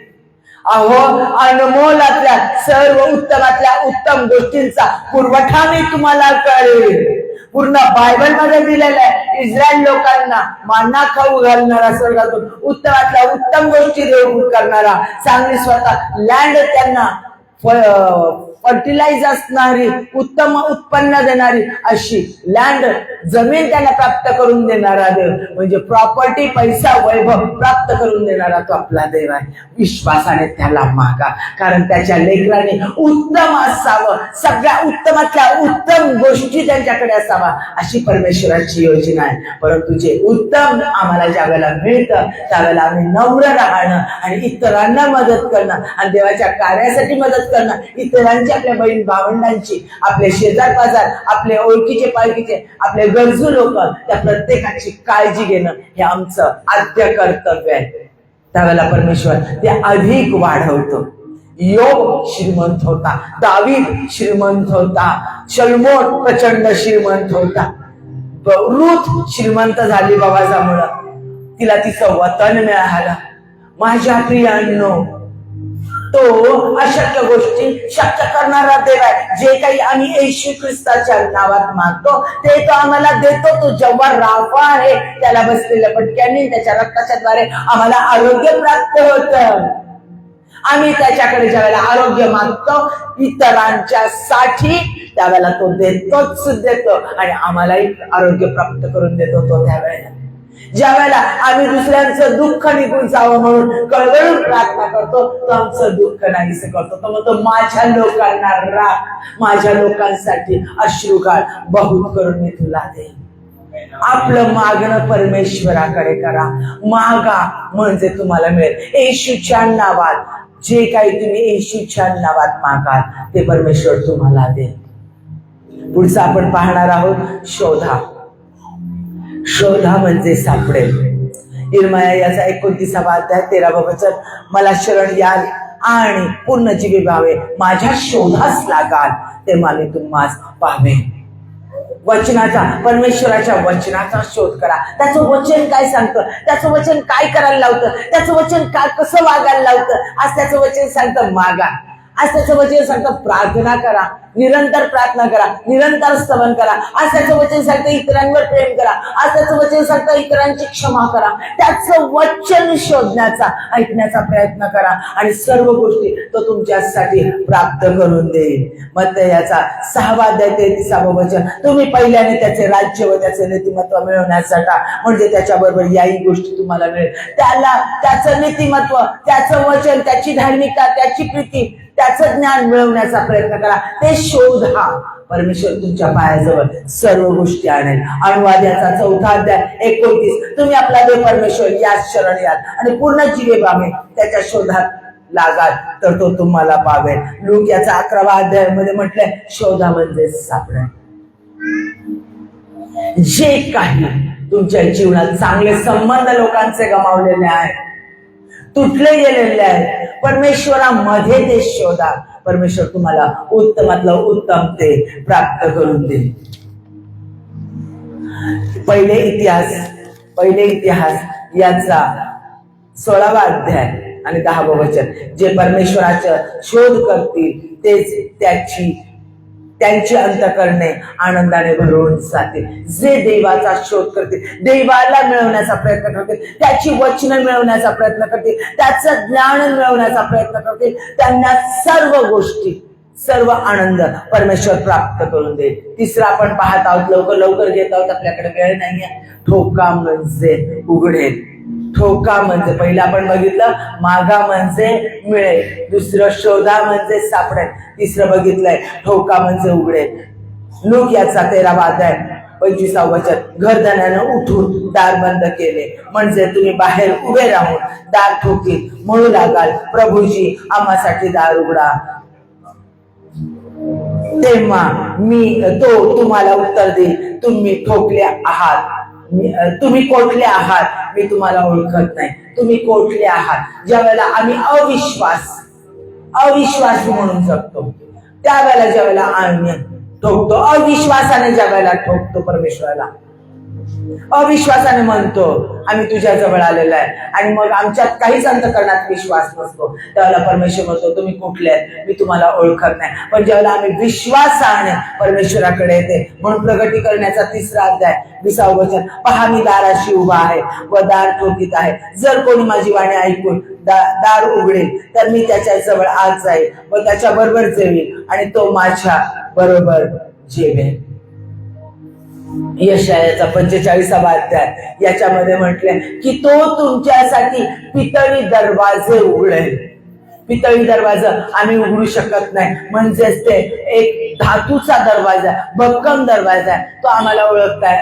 अहो, अनमोलातल्या सर्व उत्तमातल्या उत्तम गोष्टींचा पुरवठा मी तुम्हाला करेन. पूर्ण बायबल मध्ये दिलेलं आहे, इस्रायल लोकांना मान्ना खाऊ घालणारा, स्वर्गातून उत्तमातल्या उत्तम गोष्टी देऊ करणारा, चांगली स्वतः लँड त्यांना फर्टिलाइज असणारी, उत्तम उत्पन्न देणारी अशी लँड, जमीन त्यांना प्राप्त करून देणारा देव, म्हणजे प्रॉपर्टी, पैसा, वैभव प्राप्त करून देणारा तो आपला देव आहे. विश्वासाने त्याला मागा, कारण त्याच्या लेकराने उत्तम असावं, सगळ्या उत्तमातल्या उत्तम गोष्टी त्यांच्याकडे असावा, अशी परमेश्वराची योजना आहे. परंतु जे उत्तम आम्हाला ज्या वेळेला मिळतं त्यावेळेला आम्ही नम्र राहणं आणि इतरांना मदत करणं आणि देवाच्या कार्यासाठी मदत करणं, इतरांची, आपल्या बहीण भावंडांची, आपले शेजार पाजार, आपले ओळखीचे पाळखीचे, आपले गरजू लोक, त्या प्रत्येकाची काळजी घेणं हे आमचं आद्य कर्तव्य आहे. त्यावेळेला परमेश्वर ते अधिक वाढवतो. योब श्रीमंत होता, दावीद श्रीमंत होता, शलोमोन प्रचंड श्रीमंत होता, रूथ श्रीमंत झाली बाबाजामुळं, तिला तिचं वतन मिळालं. माझ्या प्रियांनो, तो अशक्य गोष्टी शक्य करणारा देव आहे. जे काही आम्ही येशू ख्रिस्ताच्या नावात मागतो ते तो आम्हाला देतो. तो जेव्हा राफा आहे, त्याला बसलेल्या पटक्यांनी त्याच्या रक्ताच्या द्वारे आम्हाला आरोग्य प्राप्त होतं. आम्ही त्याच्याकडे ज्यावेळेला आरोग्य मागतो इतरांच्या साठी, त्यावेळेला तो देतोच देतो आणि आम्हालाही आरोग्य प्राप्त करून देतो तो त्यावेळेला. ज्या वेळेला आम्ही दुसऱ्यांचं दुःख निघून जावं म्हणून कळवळून प्रार्थना करतो, तो आमचं दुःख नाहीसं करतो. तो म्हणतो, माझ्या लोकांना राख, माझ्या लोकांसाठी अश्रुगाळ बहुत करून मी तुला देईन. आपलं मागणं परमेश्वराकडे करा, मागा म्हणजे तुम्हाला मिळेल. येशूच्या नावात जे काही तुम्ही येशूच्या नावात मागाल ते परमेश्वर तुम्हाला देईल. पुढचं आपण पाहणार आहोत, शोधा. शोधा म्हणजे सापडेल. इर्मया याचा 29वा अध्याय 13वा वचन, मला शरण याल आणि पूर्ण जीवे व्हावे, माझ्या शोधास लागाल तेव्हा मी तुम्हास पाहावे. वचनाचा, परमेश्वराच्या वचनाचा शोध करा. त्याचं वचन काय सांगतं, त्याचं वचन काय करायला लावतं, त्याचं वचन काय कसं वागायला लावतं. आज त्याचं वचन सांगतं मागा, आज त्याचं वचन सांगतं प्रार्थना करा, निरंतर प्रार्थना करा, निरंतर स्तवन करा. आज त्याचं वचन सांगतं इतरांवर प्रेम करा, आज त्याचं वचन सांगतं इतरांची क्षमा करा. त्याचं वचन शोधण्याचा, ऐकण्याचा प्रयत्न करा आणि सर्व गोष्टी तो तुमच्यासाठी प्राप्त करून देईल. मग याचा 6वा अध्याय 33वा वचन, तुम्ही पहिल्याने त्याचे राज्य व त्याचे नीतिमत्व मिळवण्यासाठी, म्हणजे त्याच्याबरोबर याही गोष्टी तुम्हाला मिळेल. त्याला त्याचं नीतिमत्व, त्याचं वचन, त्याची धार्मिकता, त्याची प्रीती, त्याचं ज्ञान मिळवण्याचा प्रयत्न करा. ते शोधा. परमेश्वर तुमच्या पायाजवळ सर्व गोष्टी आणेल. अनुवाद याचा 4था अध्याय 29, तुम्ही आपला देव परमेश्वर याच शरण याल आणि पूर्ण जीवे पावे, त्याच्या शोधात लागाल तर तो तुम्हाला पावेल. लूक याचा 11वा अध्यायामध्ये म्हटलंय, शोधा म्हणजे सापडेल. जे काही तुमच्या जीवनात चांगले संबंध लोकांचे गमावलेले आहेत, तुटले गेलेले आहेत, परमेश्वरामध्ये ते शोधा. परमेश्वर तुम्हाला उत्तमातलं उत्तम ते प्राप्त करून देईल. पहिले इतिहास याचा 16वा अध्याय आणि 10वं वचन, जे परमेश्वराचा शोध करतील तेच त्यांची अंतःकरणे आनंदाने भरून जातील. जे देवाचा शोध करतील, देवाला मिळवण्याचा प्रयत्न करतील, त्याची वचनं मिळवण्याचा प्रयत्न करतील, त्याचं ज्ञान मिळवण्याचा प्रयत्न करतील, त्यांना सर्व सर्व आनंद परमेश्वर प्राप्त करून देईल. तिसरा आपण पाहत आहोत, लवकर लवकर घेत आहोत, आपल्याकडे वेळ नाहीये. ठोका म्हणजे उघडेल. ठोका म्हणजे पहिलं आपण बघितलं, मागा म्हणजे मिळेल. दुसरं शोधा म्हणजे सापडेल. तिसरं बघितलंय, ठोका म्हणजे उघडेल. लूक याचा 13वा अध्याय 25वा वचन, घरधण्यानं उठून दार बंद केले, म्हणजे तुम्ही बाहेर उभे राहून दार ठोकीत म्हणू लागाल, प्रभूजी आम्हासाठी दार उघडा. तेव्हा तो तुम्हाला उत्तर देईल, तुम्ही ठोकले आहात, तुम्ही कोठले आहात, मी तुम्हाला ओळखत नाही. तुम्ही कोठले आहात. ज्या वेळेला आम्ही अविश्वास म्हणून जगतो, त्यावेळेला ज्या वेळेला आम्ही ठोकतो, अविश्वासाने ज्या वेळेला ठोकतो परमेश्वराला, अविश्वासाने म्हणतो आम्ही तुझ्या जवळ आलेलो आहे, आणि मग आमच्यात काहीच अंतःकरणात विश्वास नसतो, त्यावेळेला परमेश्वर म्हणतो तुम्ही कुठले आहेत, मी तुम्हाला ओळखत नाही. पण ज्यावेळेला आम्ही विश्वासाने परमेश्वराकडे येते, म्हणून प्रगटी करण्याचा 3रा अध्याय 20वे वचन, पहा मी दाराशी उभा आहे व दार ठोकीत आहे. जर कोणी माझी वाणी ऐकून दार उघडेल तर मी त्याच्या जवळ आत जाईल व त्याच्या बरोबर जेवेल आणि तो माझ्या बरोबर जेवेल. यशायाचा 45वा अध्याय याच्यामध्ये म्हटले की तो तुमच्यासाठी पितळी दरवाजे उघडेल. पितळी दरवाजा आम्ही उघडू शकत नाही, म्हणजेच ते एक धातूचा दरवाजा, भक्कम दरवाजा आहे, तो आम्हाला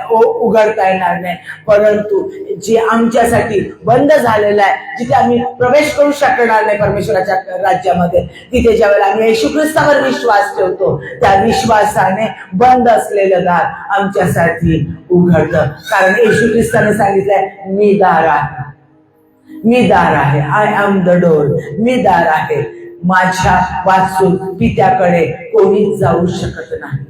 उघडता येणार नाही. परंतु जे आमच्यासाठी बंद झालेला आहे, जिथे आम्ही प्रवेश करू शकणार नाही परमेश्वराच्या राज्यामध्ये, तिथे ज्या वेळेला आम्ही येशू ख्रिस्तावर विश्वास ठेवतो, त्या विश्वासाने बंद असलेलं दार आमच्यासाठी उघडतं. कारण येशू ख्रिस्ताने सांगितलंय, मी दार आहे, मी दार आहे, आय एम द डोर, मी दार आहे, माझ्या वाचून पित्याकडे कोणीच जाऊ शकत नाही.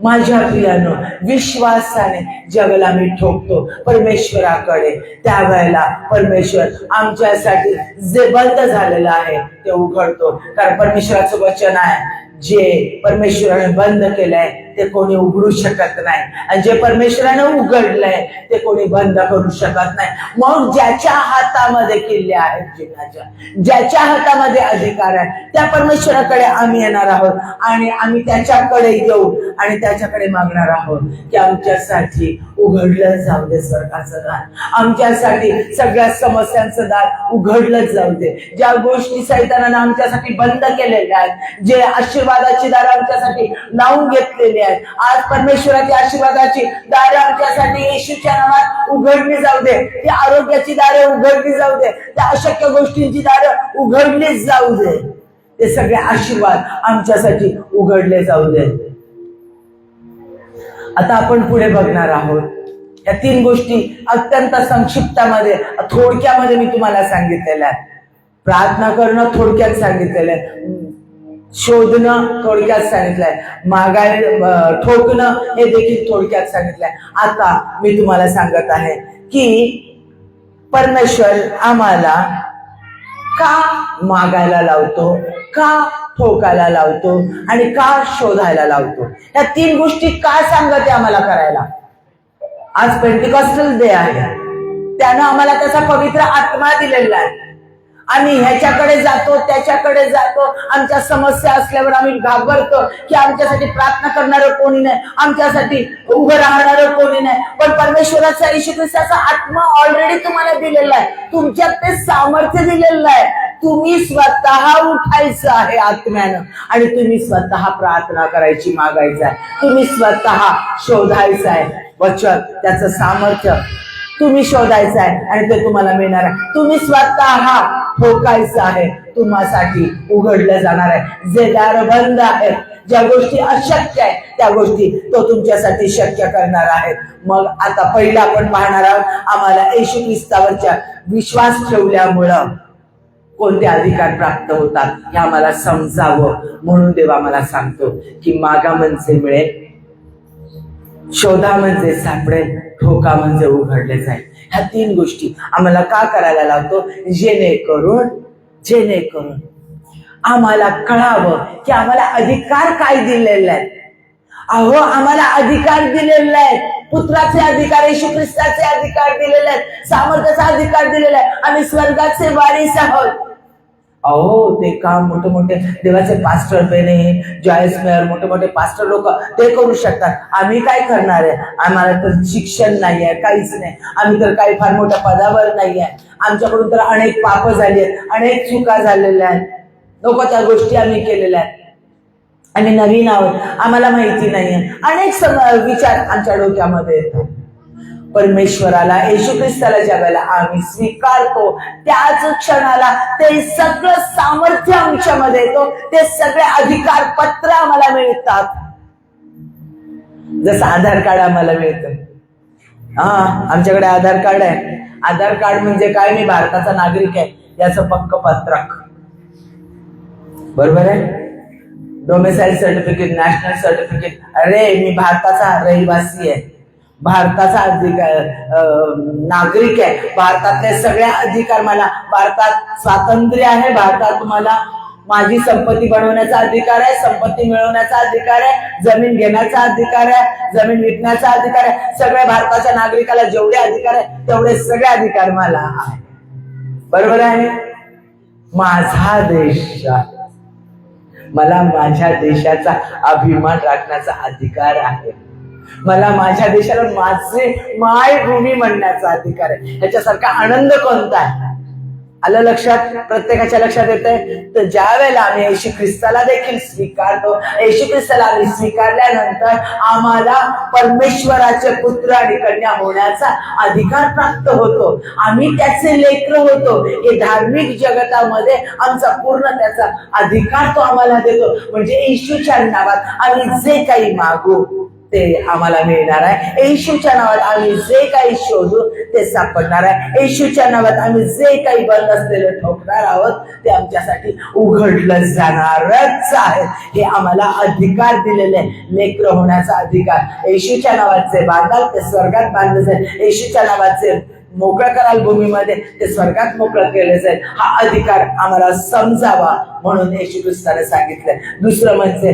माझ्या प्रियानं विश्वासाने ज्या वेळेला मी ठोकतो परमेश्वराकडे, त्यावेळेला परमेश्वर आमच्यासाठी जे बंद झालेलं आहे ते उघडतो. कारण परमेश्वराचं वचन आहे, जे परमेश्वराने बंद केलंय ते कोणी उघडू शकत नाही, आणि जे परमेश्वरानं उघडलंय ते कोणी बंद करू शकत नाही. मग ज्याच्या हातामध्ये किल्ले आहेत जीवनाच्या, ज्याच्या हातामध्ये अधिकार आहे, त्या परमेश्वराकडे आम्ही येणार आहोत, आणि आम्ही त्याच्याकडे येऊ आणि त्याच्याकडे मागणार आहोत की आमच्यासाठी उघडलं जाऊ दे स्वर्गाचं दार, आमच्यासाठी सगळ्या समस्यांचं दार उघडलं जाऊ दे. ज्या गोष्टी सैतानानं आमच्यासाठी बंद केलेल्या आहेत, जे आशीर्वादाची दार आमच्यासाठी लावून घेतलेली आहेत, आज परमेश्वराची आशीर्वादाची दारे आमच्यासाठी येशूच्या नावात उघडली जाऊ दे. ती आरोग्याची दारे उघडली जाऊ दे, त्या अशक्य गोष्टींची दारे उघडलीच जाऊ दे. ते सगळे आशीर्वाद आमच्यासाठी उघडले जाऊ दे. आता आपण पुढे बघणार आहोत. या 3 गोष्टी अत्यंत संक्षिप्तामध्ये, थोडक्यामध्ये मी तुम्हाला सांगितलेल्या आहे. प्रार्थना करणं थोडक्यात सांगितलेलं आहे, शोधणं थोडक्यात सांगितलंय, ठोकणं हे देखील थोडक्यात सांगितलंय. आता मी तुम्हाला सांगत आहे की परमेश्वर आम्हाला का मागायला लावतो, का ठोकायला लावतो आणि का शोधायला लावतो. या 3 गोष्टी काय सांगते आम्हाला करायला. आज पेंटिकॉस्टल डे आहे, त्यानं आम्हाला त्याचा पवित्र आत्मा दिलेला आहे. आम्ही ह्याच्याकडे जातो, त्याच्याकडे जातो, आमच्या समस्या असल्यावर आम्ही घाबरतो की आमच्यासाठी प्रार्थना करणारं कोणी नाही, आमच्यासाठी उभं राहणारं कोणी नाही. पण परमेश्वराचा येशू ख्रिस्ताचा आत्मा ऑलरेडी तुम्हाला दिलेला आहे, तुमच्यात ते सामर्थ्य दिलेलं आहे. तुम्ही स्वतः उठायचं आहे आत्म्यानं, आणि तुम्ही स्वतः प्रार्थना करायची, मागायचं आहे, तुम्ही स्वतः शोधायचं आहे वचन, त्याचं सामर्थ्य तुम्ही शोधायचं आहे आणि ते तुम्हाला मिळणार आहे. तुम्ही स्वतः ठोकायचं आहे, तुम्हासाठी उघडलं जाणार आहे. जे दार बंद आहेत, ज्या गोष्टी अशक्य आहेत, त्या गोष्टी तो तुमच्यासाठी शक्य करणार आहे. मग आता पहिला आपण पाहणार आहोत, आम्हाला येशू ख्रिस्तावरच्या विश्वास ठेवल्यामुळं कोणते अधिकार प्राप्त होतात हे आम्हाला समजावं, म्हणून देव आम्हाला सांगतो की मागा म्हणजे मिळेल, शोधा म्हणजे सापडेल, ठोका म्हणजे उघडले जाईल. ह्या 3 गोष्टी आम्हाला का करायला लावतो, जेणेकरून आम्हाला कळावं की आम्हाला अधिकार काय दिलेला आहे. अहो, आम्हाला अधिकार दिलेला आहे, पुत्राचे अधिकार, येशू ख्रिस्ताचे अधिकार दिलेले आहेत, सामर्थ्याचा अधिकार दिलेला आहे. आम्ही स्वर्गाचे वारीस आहोत. अहो ते काम मोठे मोठे देवाचे पास्टर बेने, जॉयस मेयर, मोठे मोठे पास्टर लोक ते करू शकतात. आम्ही काय करणार आहे? आम्हाला तर शिक्षण नाही आहे, काहीच नाही. आम्ही तर काही फार मोठ्या पदावर नाही आहे. आमच्याकडून तर अनेक पाप झाली आहेत, अनेक चुका झालेल्या आहेत, नको त्या गोष्टी आम्ही केलेल्या आहेत. आम्ही नवीन आहोत, आम्हाला माहिती नाहीये. अनेक विचार आमच्या डोक्यामध्ये येतात. परमेश्वराला, येशू ख्रिस्ताला ज्या वेळेला आम्ही स्वीकारतो, त्याच क्षणाला ते सगळं सामर्थ्य आमच्यामध्ये येतो, ते सगळे अधिकार पत्र आम्हाला मिळतात. जसं आधार कार्ड आम्हाला मिळतं. आमच्याकडे आधार कार्ड आहे. आधार कार्ड म्हणजे काय? मी भारताचा नागरिक आहे याचं पक्क पत्रक, बरोबर आहे. Domicile certificate, national certificate. अरे मी भारताचा रहिवासी आहे, भारताचा नागरिक आहे, भारतातले सगळे अधिकार मला. भारतात स्वातंत्र्य आहे, भारतात मला माझी संपत्ती बनवण्याचा अधिकार आहे, संपत्ती मिळवण्याचा अधिकार आहे, जमीन घेण्याचा अधिकार आहे, जमीन विकण्याचा अधिकार आहे. सगळ्या भारताच्या नागरिकाला जेवढे अधिकार आहे तेवढे सगळे अधिकार मला आहे, बरोबर आहे. माझा देश, मला माझ्या देशाचा अभिमान राखण्याचा अधिकार आहे. मला माझ्या देशाला माझे मायभूमी म्हणण्याचा अधिकार आहे. ह्याच्यासारखा आनंद कोणता आहे? आलं लक्षात? प्रत्येकाच्या लक्षात येतंय? तर ज्या वेळेला आम्ही येशू ख्रिस्ताला देखील स्वीकारतो, येशू ख्रिस्ताला आम्ही स्वीकारल्यानंतर आम्हाला परमेश्वराचे पुत्र आणि कन्या होण्याचा अधिकार प्राप्त होतो. आम्ही त्याचे लेकरं होतो. हे धार्मिक जगतामध्ये आमचा पूर्ण त्याचा अधिकार तो आम्हाला देतो. म्हणजे येशूच्या नावात आम्ही जे काही मागू ते आम्हाला मिळणार आहे. येशूच्या नावात आम्ही जे काही शोधू ते सापडणार आहे. येशूच्या नावात आम्ही जे काही बंद असलेलं ठोकणार आहोत ते आमच्यासाठी उघडलं जाणारच आहे. हे आम्हाला अधिकार दिलेले, लेकरं होण्याचा अधिकार. येशूच्या नावात जे बांधाल ते स्वर्गात बांधलं जाईल, येशूच्या नावात जे मोकळं कराल भूमीमध्ये ते स्वर्गात मोकळं केलं जाईल. हा अधिकार आम्हाला समजावा म्हणून येशू ख्रिस्ताने सांगितलंय. दुसरं म्हणजे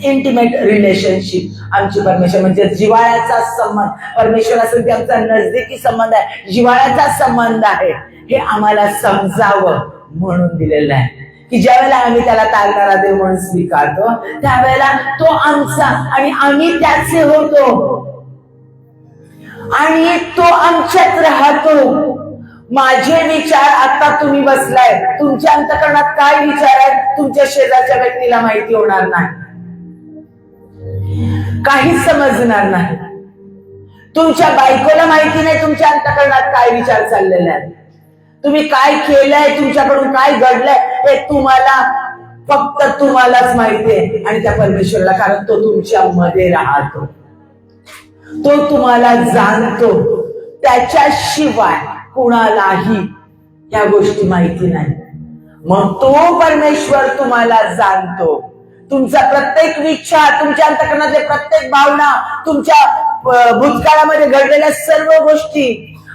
इंटिमेट रिलेशनशिप. आमची परमेश्वर म्हणजे जिव्हाळ्याचा संबंध. परमेश्वरासाठी आमचा नजदीकी संबंध आहे, जिव्हाळ्याचा संबंध आहे. हे आम्हाला समजावं म्हणून दिलेलं आहे की ज्या वेळेला आम्ही त्याला तारणारा देव म्हणून स्वीकारतो त्यावेळेला तो आमचा आणि आम्ही त्याचे होतो आणि तो आमच्यात राहतो. माझे विचार आता तुम्ही बसलाय, तुमच्या अंतःकरणात काय विचार आहेत तुमच्या शेजारच्या व्यक्तीला माहिती होणार नाही, काहीच समजणार नाही. तुमच्या बायकोला माहिती नाही तुमच्या अंतःकरणात काय विचार चाललेले आहेत, तुम्ही काय केलंय, तुमच्याकडून काय घडलंय हे तुम्हाला, फक्त तुम्हालाच माहिती आहे आणि त्या परमेश्वराला. कारण तो तुमच्या मध्ये राहतो, तो तुम्हाला जाणतो. त्याच्याशिवाय कुणालाही या गोष्टी माहिती नाही. मग तो परमेश्वर तुम्हाला जाणतो. तुमचा प्रत्येक विचार, तुमच्या अंतःकरणातले प्रत्येक भावना, तुमच्या भूतकाळामध्ये घडलेल्या सर्व गोष्टी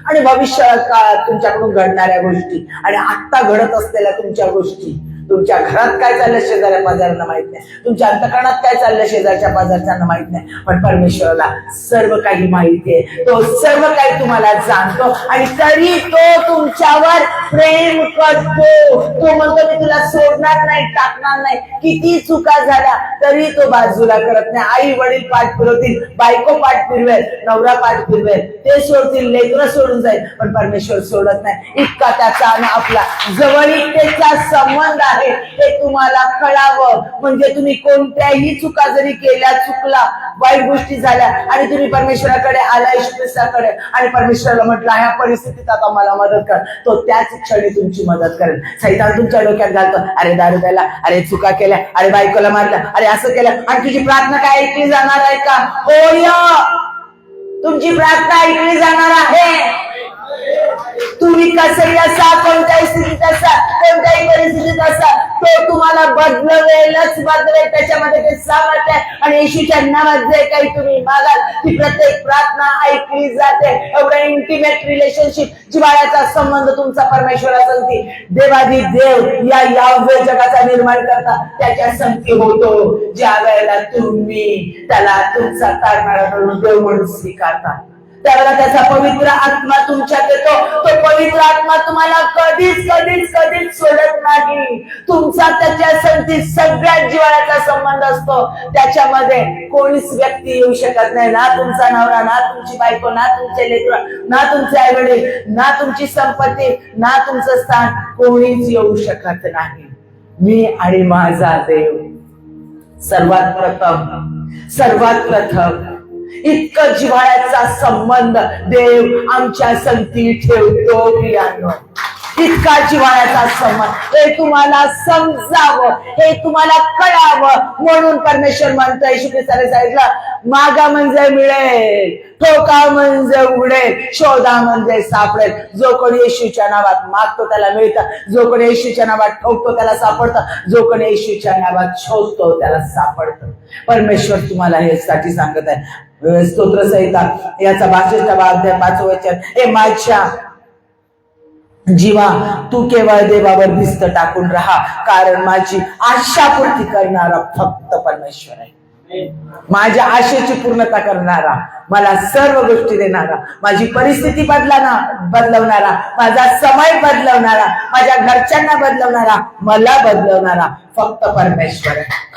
आणि भविष्यकाळात तुमच्याकडून घडणाऱ्या गोष्टी आणि आता घडत असलेल्या तुमच्या गोष्टी. तुमच्या घरात काय चाललं शेजाऱ्या पाजाऱ्यांना माहित नाही, तुमच्या अंतःकरणात काय चाललं शेजारच्या पाजारच्यांना माहित नाही, पण परमेश्वराला सर्व काही माहिती आहे. तो सर्व काही तुम्हाला जाणतो आणि तरी तो तुमच्यावर प्रेम करतो. तो म्हणतो मी तुला सोडणार नाही, टाकणार नाही. किती चुका झाल्या तरी तो बाजूला करत नाही. आई वडील पाठ फिरवतील, बायको पाठ फिरवेल, नवरा पाठ फिरवेल, ते सोडतील, लेकरं सोडून जाईल, पण परमेश्वर सोडत नाही. इतका त्याचा आणि आपला जवळीकतेचा संबंध आहे हे तुम्हाला कळावं. म्हणजे तुम्ही कोणत्याही चुका जरी केल्या, चुकला, वाईट गोष्टी झाल्या आणि तुम्ही परमेश्वराकडे आला, येशू ख्रिस्ताकडे, आणि परमेश्वराला म्हटलं ह्या परिस्थितीत आता मला मदत कर, तो त्याच क्षणी तुमची मदत करेल. सैतान तुमच्या डोक्यात घालतो, अरे दारू प्यायला, अरे चुका केल्या, अरे बायकोला मारलं, अरे असं केलं, आणि तुझी प्रार्थना काय ऐकली जाणार आहे का? होय, तुमची प्रार्थना ऐकली जाणार आहे. तुम्ही कसंही असा, कोणत्याही स्थितीत असा, कोणत्याही परिस्थितीत असा, तो तुम्हाला बदलवेलच बदलेल. त्याच्यामध्ये ते सामर्थ्य आहे आणि येशूच्या नावात जे काही तुम्ही मागाल ती प्रत्येक प्रार्थना ऐकली जाते. एवढं इंटिमेट रिलेशनशिप, जिव्हाळ्याचा संबंध तुमचा परमेश्वराचा संगती, देवादी देव या यावे जगाचा निर्माण करता त्याच्या संगती होतो ज्या वेळेला तुम्ही त्याला तुमचा तारणारा देव म्हणून स्वीकारता. त्यावेळेला त्याचा पवित्र आत्मा तुमच्यात येतो. तो पवित्र आत्मा तुम्हाला कधीच कधीच कधीच सोडत नाही. तुमचा त्याच्या संगती सगळ्यात जिव्हाळ्याचा संबंध असतो. त्याच्यामध्ये कोणीच व्यक्ती येऊ शकत नाही, ना तुमचा नवरा, ना तुमची बायको, ना तुमचे लेकरं, ना तुमचे आई वडील, ना तुमची संपत्ती, ना तुमचं स्थान, कोणीच येऊ शकत नाही. मी आणि माझा देव. सर्वात प्रथम इतकं जिव्हाळ्याचा संबंध देव आमच्या संगती ठेवतो. प्रियांनो, इतका जिव्हाळ्याचा संबंध, हे तुम्हाला समजावं, हे तुम्हाला कळावं म्हणून परमेश्वर म्हणतोय, येशू ख्रिस्ताने सांगितलं, मागा म्हणजे मिळेल, ठोका म्हणजे उघडेल, शोधा म्हणजे सापडेल. जो कोणी येशूच्या नावात मागतो त्याला मिळतं, जो कोणी येशूच्या नावात ठोकतो त्याला सापडतं, जो कोणी येशूच्या नावात शोधतो त्याला सापडतं. परमेश्वर तुम्हाला हे साठी सांगत आहे. स्तोत्र संहिता याचा 62वा अध्याय 5वं वचन, हे माझ्या जीवा, तू केवळ देवावर भिस्त टाकून राहा, कारण माझी आशा पूर्ती करणारा फक्त परमेश्वर आहे. माझ्या आशेची पूर्णता करणारा, मला सर्व गोष्टी देणारा, माझी परिस्थिती बदलवणारा, माझा समय बदलवणारा, माझ्या घरच्यांना बदलवणारा, मला बदलवणारा फक्त परमेश्वर आहे.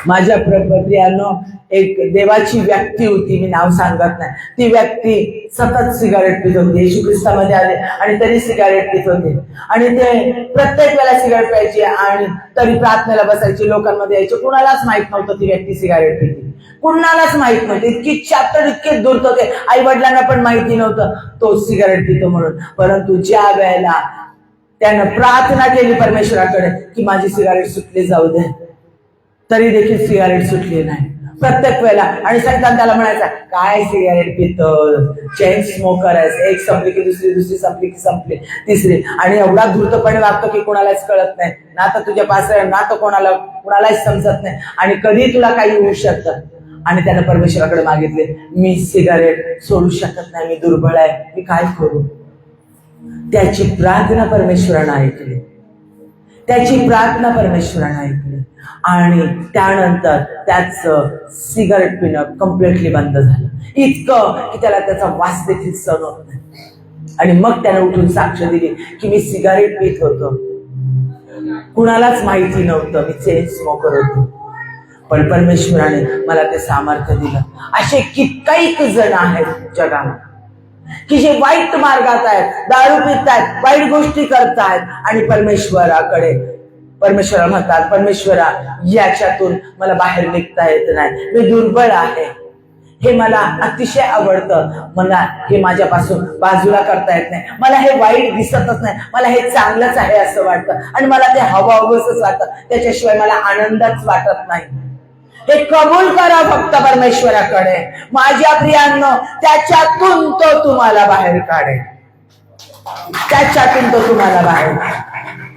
माझ्या प्रियांनो, एक देवाची व्यक्ती होती, मी नाव सांगत नाही. ती व्यक्ती सतत सिगारेट पित होती. येशू ख्रिस्तामध्ये आले आणि तरी सिगारेट पित होते, आणि ते प्रत्येक वेळेला सिगारेट प्यायची आणि तरी प्रार्थनेला बसायची, लोकांमध्ये यायचे. कुणालाच माहित नव्हतं ती व्यक्ती सिगारेट पिती, कुणालाच माहित नव्हतं. इतकी चाप्टर, इतके दूर होते, आई वडिलांना पण माहिती नव्हतं तो सिगारेट पितो म्हणून. परंतु ज्या वेळेला त्यानं प्रार्थना केली परमेश्वराकडे की माझी सिगारेट सुटली जाऊ दे, तरी देखील सिगारेट सुटली नाही. प्रत्येक वेळेला, आणि सैतान त्याला म्हणायचा, काय सिगारेट पितो, चेन स्मोकर आहे, एक संपली की दुसरी, दुसरी संपली की संपली तिसरी, आणि एवढा धूर्तपणे वागतो की कोणालाच कळत नाही, ना तर तुझ्या पासऱ्या, ना तर कोणालाच समजत नाही, आणि कधी तुला काही होऊ शकतं. आणि त्यानं परमेश्वराकडे मागितले, मी सिगारेट सोडू शकत नाही, मी दुर्बळ आहे, मी काय करू. त्याची प्रार्थना परमेश्वरानं ऐकली, त्याची प्रार्थना परमेश्वरानं ऐकली, आणि त्यानंतर त्याचं सिगारेट पिणं कम्प्लिटली बंद झालं. इतकं की त्याला त्याचा वास देखील सहन होत नाही. आणि मग त्याने उठून साक्ष दिली की मी सिगारेट पित होतो, कुणालाच माहिती नव्हतं, मी चेन स्मोकर होतो, पण परमेश्वराने मला ते सामर्थ्य दिलं. असे कित्येक जण आहेत जगात की जे वाईट मार्गात आहेत, दारू पितायत, वाईट गोष्टी करतायत, आणि परमेश्वरा म्हणतात, परमेश्वरा याच्यातून मला बाहेर निघता येत नाही, मी दुर्बळ आहे, हे मला अतिशय आवडतं, मला हे माझ्यापासून बाजूला करता येत नाही, मला हे वाईट दिसतच नाही, मला हे चांगलंच आहे असं वाटतं, आणि मला ते हवंसंच वाटतं, त्याच्याशिवाय मला आनंदच वाटत नाही. हे कबूल करा फक्त परमेश्वराकडे. माझ्या प्रियांनो, त्याच्यातून तो तुम्हाला बाहेर काढेल, त्याच्यातून तो तुम्हाला बाहेर काढेल.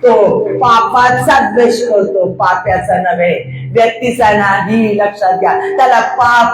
तो पापाचा द्वेष करतो, पाप्याचा नव्हे, व्यक्तीचा नाही. लक्षात घ्या, त्याला पाप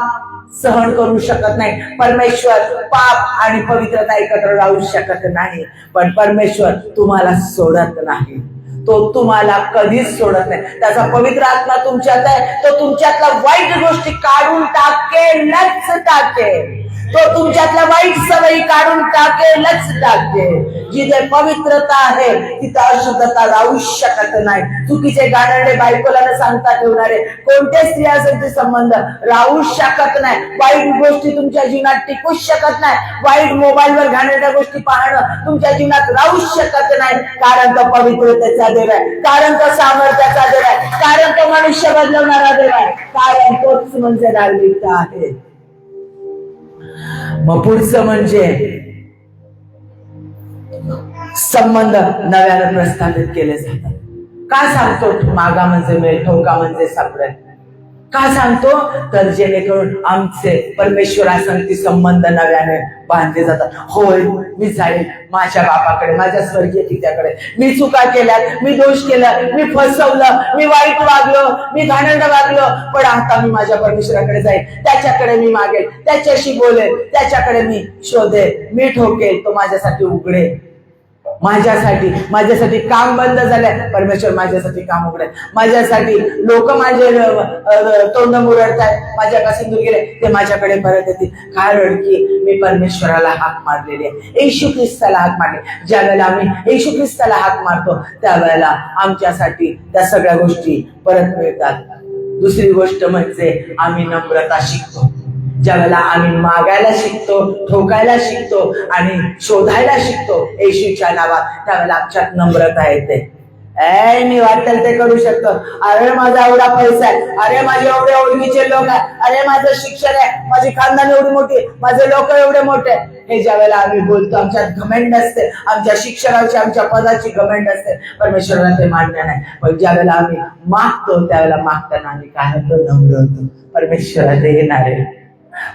सहन करू शकत नाही. परमेश्वर पाप आणि पवित्रता एकत्र राहू शकत नाही, पण परमेश्वर तुम्हाला सोडत नाही, तो तुम्हाला कधीच सोडत नाही. त्याचा पवित्र आत्मा तुमच्यात आहे, तो तुमच्यातल्या वाईट गोष्टी काढून टाकेलच टाकेल, तो तुमच्यातल्या वाईट सवयी काढून टाकेलच टाकेल. जिथे पवित्रता आहे तिथे अशुद्धता राहू शकत नाही. चुकीचे गाणं बायकोला न सांगता ठेवणारे कोणते स्त्रियांचे संबंध राहू शकत नाही. वाईट गोष्टी तुमच्या जीवनात टिकू शकत नाही. वाईट मोबाईलवर घाणेरड्या गोष्टी पाहणं तुमच्या जीवनात राहू शकत नाही, कारण तो पवित्रतेचा देव आहे, कारण तो सामर्थ्याचा देव आहे, कारण तो मनुष्य बदलवणारा देव आहे, कारण तोच म्हणजे धार्मिकता आहे. मग पुढचं म्हणजे संबंध नव्यानं प्रस्थापित केले जातात. का सांगतो मागा म्हणजे मिळेल, ठोका म्हणजे सापडेल? का सांगतो तर जेणेकरून आमचे परमेश्वरासंगती संबंध नव्याने बांधले जातात. होय, मी जाईल माझ्या बापाकडे, माझ्या स्वर्गीय पित्याकडे. मी चुका केल्यात, मी दोष केला, मी फसवलं, मी वाईट वागलो, मी घाणेरडं वागलो, पण आता मी माझ्या परमेश्वराकडे जाईल, त्याच्याकडे मी मागेल, त्याच्याशी बोलेल, त्याच्याकडे मी शोधेल, मी ठोकेल, तो माझ्यासाठी उघडेल. माझ्यासाठी काम बंद झालंय, परमेश्वर माझ्यासाठी काम उघडे. माझ्यासाठी लोक माझे तोंड मुरडताय, माझ्या सिंदूर गेले, ते माझ्याकडे परत येतील. कारण की मी परमेश्वराला हाक मारलेली आहे, येशू ख्रिस्ताला हाक मारली. ज्या वेळेला आम्ही येशू ख्रिस्ताला हाक मारतो त्यावेळेला आमच्यासाठी त्या सगळ्या गोष्टी परत मिळतात. दुसरी गोष्ट म्हणजे आम्ही नम्रता शिकतो. ज्या वेळेला आम्ही मागायला शिकतो, ठोकायला शिकतो आणि शोधायला शिकतो येशूच्या नावात, त्यावेळेला आमच्यात नम्रता येते. मी वाटेल ते करू शकतो, अरे माझा एवढा पैसा आहे, अरे माझे एवढे ओळखीचे लोक आहे, अरे माझं शिक्षण आहे, माझी खानदान एवढी मोठी, माझे लोक एवढे मोठे. हे ज्या वेळेला आम्ही बोलतो आमच्यात घमंड असते, आमच्या शिक्षणाची आमच्या पदाची घमंड असते. परमेश्वराला ते मान्य नाही. पण ज्या वेळेला आम्ही मागतो त्यावेळेला मागताना आम्ही काय होतो, नम्र होतो. परमेश्वरा देणार आहे,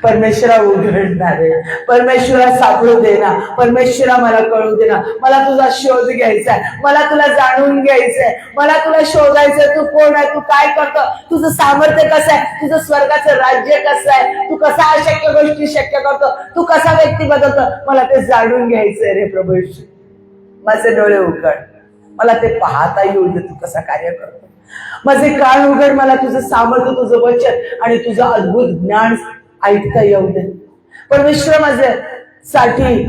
परमेश्वरा उघडणार आहे, परमेश्वरा सापडू देना, परमेश्वरा मला कळू देना. मला तुझा शोध घ्यायचाय, मला तुला जाणून घ्यायचंय, मला तुला शोधायचंय. तू कोण आहे, तू काय करतो, तुझं सामर्थ्य कसं आहे, तुझं स्वर्गाचं राज्य कसं आहे, तू कसा अशक्य गोष्टी शक्य करतो, तू कसा व्यक्ती बदलतो, मला ते जाणून घ्यायचंय रे प्रभू. माझे डोळे उघड, मला ते पाहता येऊ दे, तू कसा कार्य करतो. माझे कान उघड, मला तुझं सामर्थ्य, तुझं वचन आणि तुझं अद्भुत ज्ञान ऐकता येऊ दे. परमेश्वर माझ्यासाठी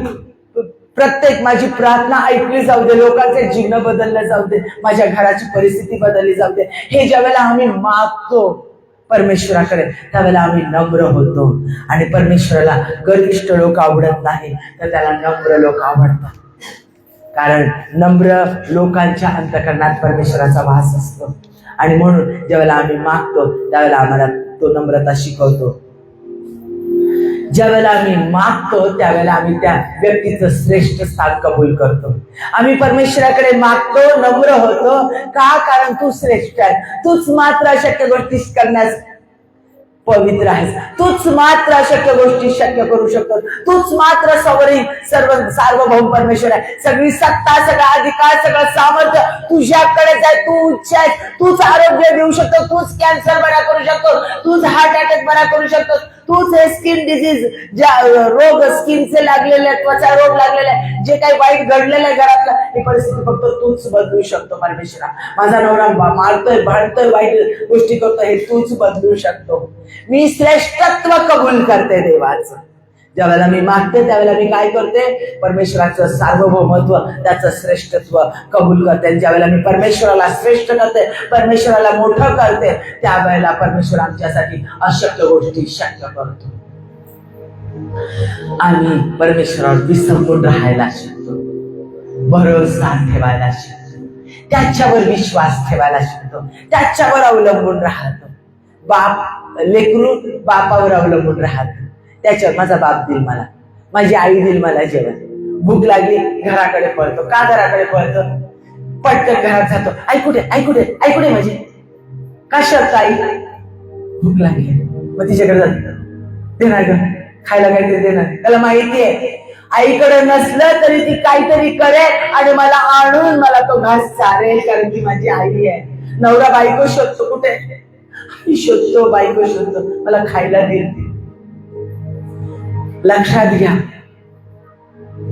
प्रत्येक माझी प्रार्थना ऐकली जाऊ दे, लोकांचे जीवन बदलले जाऊ दे, माझ्या घराची परिस्थिती बदलली जाऊ दे. हे ज्या वेळेला आम्ही मागतो परमेश्वराकडे त्यावेळेला आम्ही नम्र होतो. आणि परमेश्वराला गर्विष्ठ लोक आवडत नाही, तर त्याला नम्र लोक आवडतात. कारण नम्र लोकांच्या अंतःकरणात परमेश्वराचा वास असतो. आणि म्हणून ज्यावेळेला आम्ही मागतो त्यावेळेला आम्हाला तो नम्रता शिकवतो. ज्या वेळेला आम्ही मागतो त्यावेळेला आम्ही त्या व्यक्तीचं श्रेष्ठ स्थान कबूल करतो. आम्ही परमेश्वराकडे मागतो, नम्र होतो. का? कारण तू श्रेष्ठ आहे, तूच मात्र अशक्य गोष्टी करण्यास पवित्र आहेस, तूच मात्र अशक्य गोष्टी शक्य करू शकतो, तूच मात्र सार्वभौम परमेश्वर आहे. सगळी सत्ता, सगळा अधिकार, सगळं सामर्थ्य तुझ्याकडेच आहे. तू उच्च आहेस, तूच आरोग्य देऊ शकतो, तूच कॅन्सर बरा करू शकतो, तूच हार्ट अटॅक बरा करू शकतो, तूच हे स्किन डिजीज, ज्या रोग स्किनचे लागलेले, त्वचा रोग लागलेले, जे काही वाईट घडलेलं आहे घरातलं, ही परिस्थिती फक्त तूच बदलू शकतो. परमेश्वरा, माझा नवरा मारतोय, भांडतोय, वाईट गोष्टी करतोय, हे तूच बदलू शकतो. मी श्रेष्ठत्व कबूल करते देवाचं. ज्यावेळेला मी मागते त्यावेळेला मी काय करते, परमेश्वराचं सार्वभौमत्व, त्याचं श्रेष्ठत्व कबूल करते. ज्यावेळेला मी परमेश्वराला श्रेष्ठ करते, परमेश्वराला मोठं करते, त्यावेळेला परमेश्वर आमच्यासाठी अशक्य गोष्टी शक्य करतो. आम्ही परमेश्वरावर विसंबून राहायला शिकतो, भरोसा ठेवायला शिकतो, त्याच्यावर विश्वास ठेवायला शिकतो, त्याच्यावर अवलंबून राहतो. लेकरू बापावर अवलंबून राहत, त्याच्यावर माझा बाप देईल मला, माझी आई देईल मला जेवण. भूक लागली घराकडे पळतो. का घराकडे पळतो? पटकन घरात जातो, आई कुठे, आई कुठे, आई कुठे माझी, का शब्द आई, भूक लागली, मग तिच्याकडे जातो, देणार ग खायला, काहीतरी देणार. त्याला माहिती आहे आईकडे नसलं तरी ती काहीतरी करेल आणि मला आणून मला तो घास चारेल, कारण ती माझी आई आहे. नवरा बायको शोधतो, कुठे शोधतो, बायको शोधतो, मला खायला देईल. लक्षात घ्या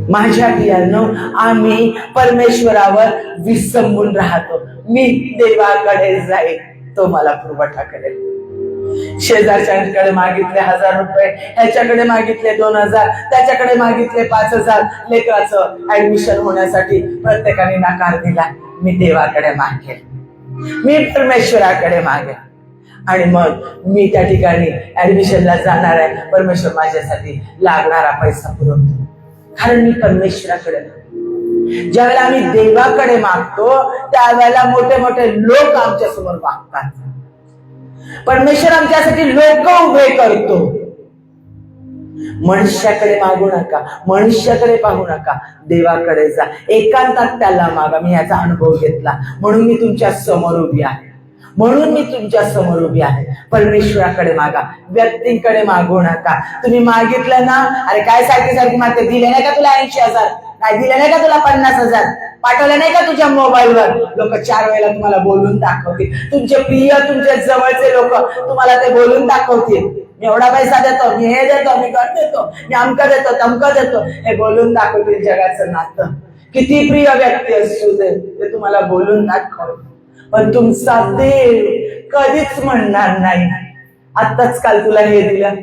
माझ्या प्रियानो, आम्ही परमेश्वरावर विसंबून राहतो. मी देवाकडे जाईल, तो मला पुरवठा करेल. शेजारच्याकडे मागितले 1000 रुपये, ह्याच्याकडे मागितले 2000, त्याच्याकडे मागितले 5000, लेकराचं ऍडमिशन होण्यासाठी प्रत्येकाने नकार दिला. मी देवाकडे मागेल, मी परमेश्वराकडे मागेल, आणि मग मी त्या ठिकाणी ऍडमिशनला जाणार आहे. परमेश्वर माझ्यासाठी लागणारा पैसा पुरवतो, कारण मी परमेश्वराकडे. ज्यावेळेला आम्ही देवाकडे मागतो त्यावेळेला मोठे मोठे लोक आमच्या समोर मागतात. परमेश्वर आमच्यासाठी लोक उभे करतो. मनुष्याकडे मागू नका, मनुष्याकडे पाहू नका, देवाकडे जा, एकांतात त्याला मागा. मी याचा अनुभव घेतला, म्हणून मी तुमच्या समोर उभी आहे, म्हणून मी तुमच्या समोर उभी आहे. परमेश्वराकडे मागा, व्यक्तींकडे मागू नका. तुम्ही मागितलं ना, अरे काय सारखी मागते, दिले नाही का तुला 80,000, काय दिले नाही का तुला 50,000, पाठवले नाही का तुझ्या मोबाईलवर. लोक 4 वेळेला तुम्हाला बोलून दाखवतील, तुमचे प्रिय, तुमचे जवळचे लोक तुम्हाला ते बोलून दाखवतील. मी एवढा पैसा देतो, मी हे देतो, मी घर देतो, मी अमकं देतो, तमकं देतो, हे बोलून दाखवतील. जगाचं नातं किती प्रिय व्यक्ती असू दे, ते तुम्हाला बोलून दाखव, पण तुमचा देव कधीच म्हणणार नाही आत्ताच काल तुला हे दिलं,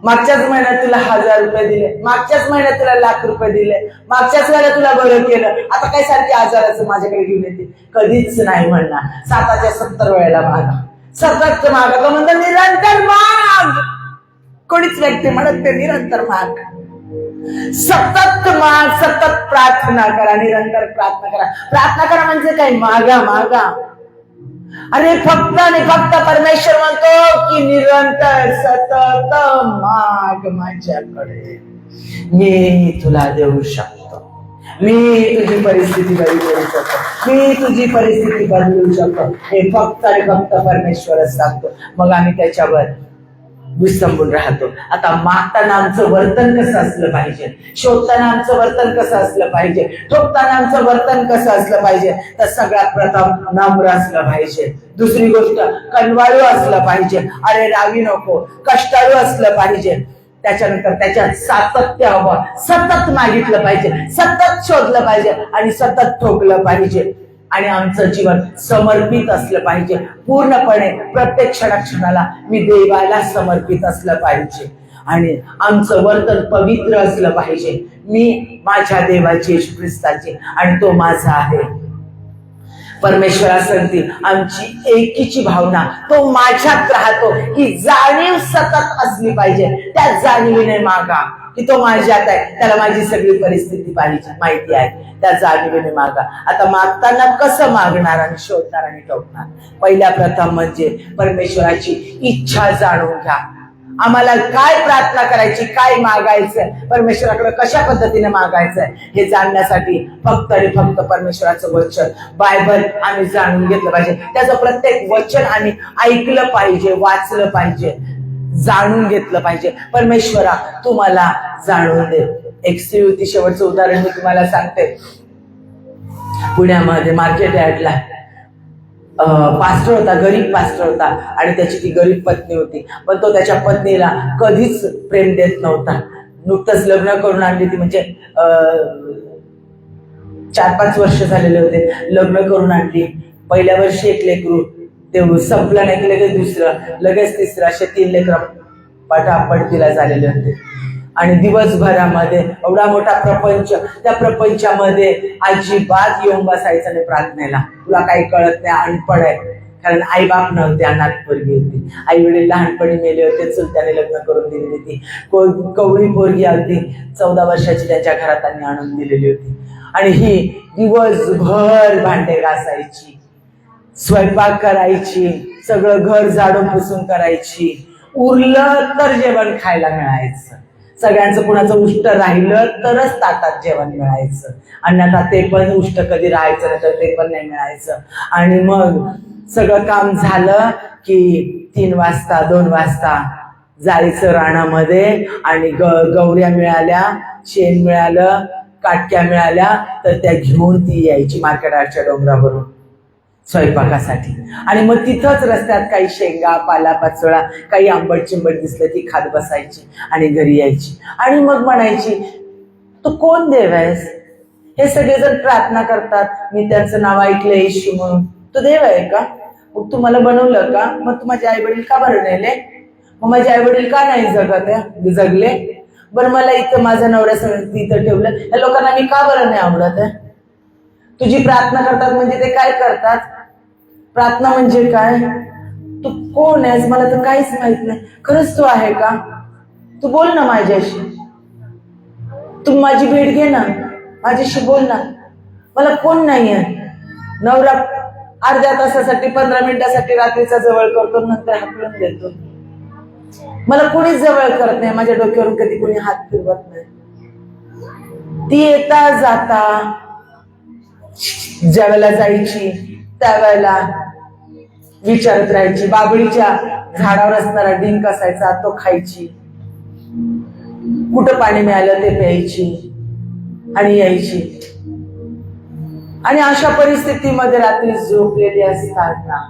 मागच्याच महिन्यात तुला 1000 रुपये दिले, मागच्याच महिन्यात तुला 1,00,000 रुपये दिले, मागच्याच वेळेला तुला बरं केलं, आता काय सारखी आजाराचं माझ्याकडे घेऊन येते. कधीच नाही म्हणणार. 7च्या 70 वेळेला मागा, सतत मागा. तो म्हणतो निरंतर माग. कोणीच व्यक्ती म्हणत ते निरंतर माग, सतत माग, सतत प्रार्थना करा, निरंतर प्रार्थना करा. प्रार्थना करा म्हणजे काय? मागा मागा. अरे फक्त आणि फक्त परमेश्वर म्हणतो की निरंतर सतत माग माझ्याकडे, मी तुला देऊ शकतो, मी तुझी परिस्थिती बदलू शकतो, मी तुझी परिस्थिती बदलू शकतो. हे फक्त आणि फक्त परमेश्वरच सांगतो. मग आम्ही त्याच्यावर विसंबून राहतो. आता मागताना आमचं वर्तन कसं असलं पाहिजे, शोधताना आमचं वर्तन कसं असलं पाहिजे, ठोकताना आमचं वर्तन कसं असलं पाहिजे, तर सगळ्यात प्रथम नम्र असलं पाहिजे. दुसरी गोष्ट कनवाळू असलं पाहिजे. अरे रावी नको, कष्टाळू असलं पाहिजे. त्याच्यानंतर त्याच्यात सातत्य हवं, सतत मागितलं पाहिजे, सतत शोधलं पाहिजे आणि सतत ठोकलं पाहिजे. आणि आमचं जीवन समर्पित असलं पाहिजे पूर्णपणे. प्रत्येक क्षणाला मी देवाला समर्पित असलं पाहिजे आणि आमचं वर्तन पवित्र असलं पाहिजे. मी माझ्या देवाची, येशू ख्रिस्ताची, आणि तो माझा आहे. परमेश्वरासंगती आमची एकीची भावना, तो माझ्यात राहतो, ही जाणीव सतत असली पाहिजे. त्या जाणीवीने मागा की तो माझ्यात आहे, त्याला माझी सगळी परिस्थिती माहिती आहे, त्या जाणीवेने मागा. आता मागताना कसं मागणार आणि शोधणार आणि ठोकणार? पहिल्या प्रथम म्हणजे परमेश्वराची इच्छा जाणून घ्या. आम्हाला काय प्रार्थना करायची, काय मागायचंय, परमेश्वराकडे कशा पद्धतीने मागायचंय हे जाणण्यासाठी फक्त आणि फक्त परमेश्वराचं वचन, बायबल आम्ही जाणून घेतलं पाहिजे. त्याचं प्रत्येक वचन आम्ही ऐकलं पाहिजे, वाचलं पाहिजे, जाणून घेतलं पाहिजे. परमेश्वरा तू मला जाणून दे. एक स्त्री होती, शेवटचं उदाहरण मी तुम्हाला सांगते. पुण्यामध्ये मार्केट यार्डला पास्टर होता, गरीब पास्टर होता, आणि त्याची ती गरीब पत्नी होती. पण तो त्याच्या पत्नीला कधीच प्रेम देत नव्हता. नुकतंच लग्न करून आणली ती, म्हणजे 4-5 वर्ष झालेले होते, लग्न करून आणली. पहिल्या वर्षी एक लेकरू, ते संपलं नाही की लगेच दुसरं, लगेच तिसरं, असे 3 लेकरं पटापट तिला झालेले होते. आणि दिवसभरामध्ये एवढा मोठा प्रपंच, त्या प्रपंचामध्ये अजिबात येऊन बसायचं नाही प्रार्थनेला. तुला काही कळत नाही, अनपड आहे. कारण आई बाप नव्हते, अनाथ पोरगी होती. आई वडील लहानपणी मेले होते, चुलत्याने लग्न करून दिलेली होती. कवळी पोरगी अगदी 14 वर्षाची त्याच्या घरात आणून दिलेली होती. आणि ही दिवसभर भांडे घासायची, स्वयंपाक करायची, सगळं घर झाडून पुसून करायची. उरलं तर जेवण खायला मिळायचं. सगळ्यांचं कुणाचं उष्ट राहिलं तरच ताटात जेवण मिळायचं, अन्यथा ते पण उष्ट कधी राहायचं नाही, तर ते पण नाही मिळायचं. आणि मग सगळं काम झालं की 3 वाजता 2 वाजता जायचं रानामध्ये, आणि गौऱ्या मिळाल्या, शेण मिळालं, काटक्या मिळाल्या तर त्या घेऊन ती यायची मार्केटच्या डोंगरावरून स्वयंपाकासाठी. आणि मग तिथंच रस्त्यात काही शेंगा, पालापाचोळा, काही आंबट चिंबट दिसलं ती खात बसायची आणि घरी यायची. आणि मग म्हणायची, तू कोण देव आहेस? हे सगळेजण प्रार्थना करतात, मी त्यांचं नाव ऐकलं येशू म्हणून, तू देव आहे का? मग तू मला बनवलं का? मग तू माझे आई वडील का बरं नेले? मग माझे आई वडील का नाही जगले? बरं मला इथं माझ्या नवऱ्यासमोर इथं ठेवलं, या लोकांना मी का बरं नाही आवडत आहे? तुझी प्रार्थना करतात म्हणजे ते काय करतात? प्रार्थना म्हणजे काय? तू कोण आहेस? मला तर काहीच माहित नाही. खरंच तू आहे का? तू बोल ना माझ्याशी, तू माझी भेट घे ना, माझ्याशी बोल ना. मला कोण नाहीये. नवरा अर्ध्या तासासाठी, 15 मिनिटासाठी रात्रीचा जवळ करतो, नंतर हाकलून देतो. मला कोणीच जवळ करत नाही, माझ्या डोक्यावरून कधी कोणी हात फिरवत नाही. ती येता जाता ज्या वेळेला जायची त्यावेळेला विचारत राहायची. बाबळीच्या झाडावर असणारा डिंक असायचा, तो खायची. कुठं पाणी मिळालं ते प्यायची आणि यायची. आणि अशा परिस्थितीमध्ये रात्री झोपलेली असताना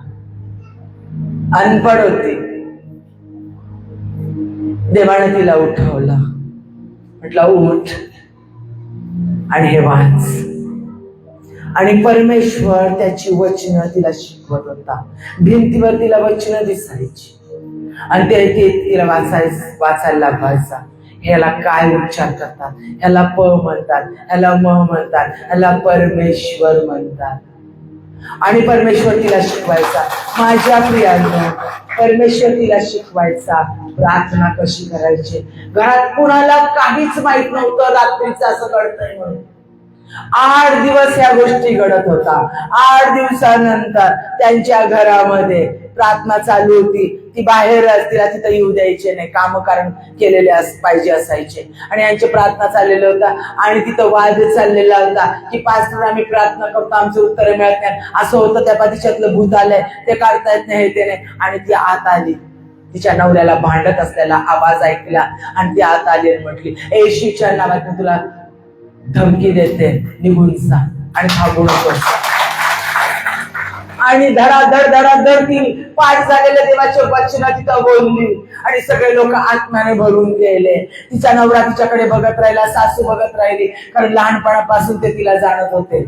अनपड होती. देवाने तिला उठवलं, म्हटलं उठ आणि हे वाच. आणि परमेश्वर त्याची वचनं तिला शिकवत होता. भिंतीवर तिला वचनं दिसायची आणि ते तिला वाचायला लागायचा. ह्याला काय उच्चार करतात, ह्याला प म्हणतात, ह्याला म म्हणतात, ह्याला परमेश्वर म्हणतात. आणि परमेश्वर तिला शिकवायचा. माझ्या प्रियांनो, परमेश्वर तिला शिकवायचा प्रार्थना कशी करायची. घरात कुणाला काहीच माहित नव्हतं रात्रीचं असं घडतंय म्हणून. 8 दिवस या गोष्टी घडत होता. 8 दिवसानंतर त्यांच्या घरामध्ये प्रार्थना चालू होती. ती बाहेरच, तिला तिथं येऊ द्यायचे नाही, काम कारण केलेले पाहिजे असायचे. आणि यांची प्रार्थना चाललेलं होता आणि तिथं वाद चाललेला होता की पास्टर आम्ही प्रार्थना करतो, आमचं उत्तर मिळत नाही, असं होतं, त्या तिच्यातलं भूत आलंय, ते काढता येत नाही, ते नाही. आणि ती आत आली, तिच्या नवऱ्याला भांडत असलेला आवाज ऐकला आणि ती आत आली आणि म्हटली, येशूच्या नावात मी तुला धमकी देते, निघून जा आणि थांबू नकोस. आणि धडाधड ती पाठ झालेल्या देवाच्या वचनं तिथं बोलली आणि सगळे लोक आत्म्याने भरून गेले. तिचा नवरा तिच्याकडे बघत राहिला, सासू बघत राहिली, कारण लहानपणापासून ते तिला जाणत होते.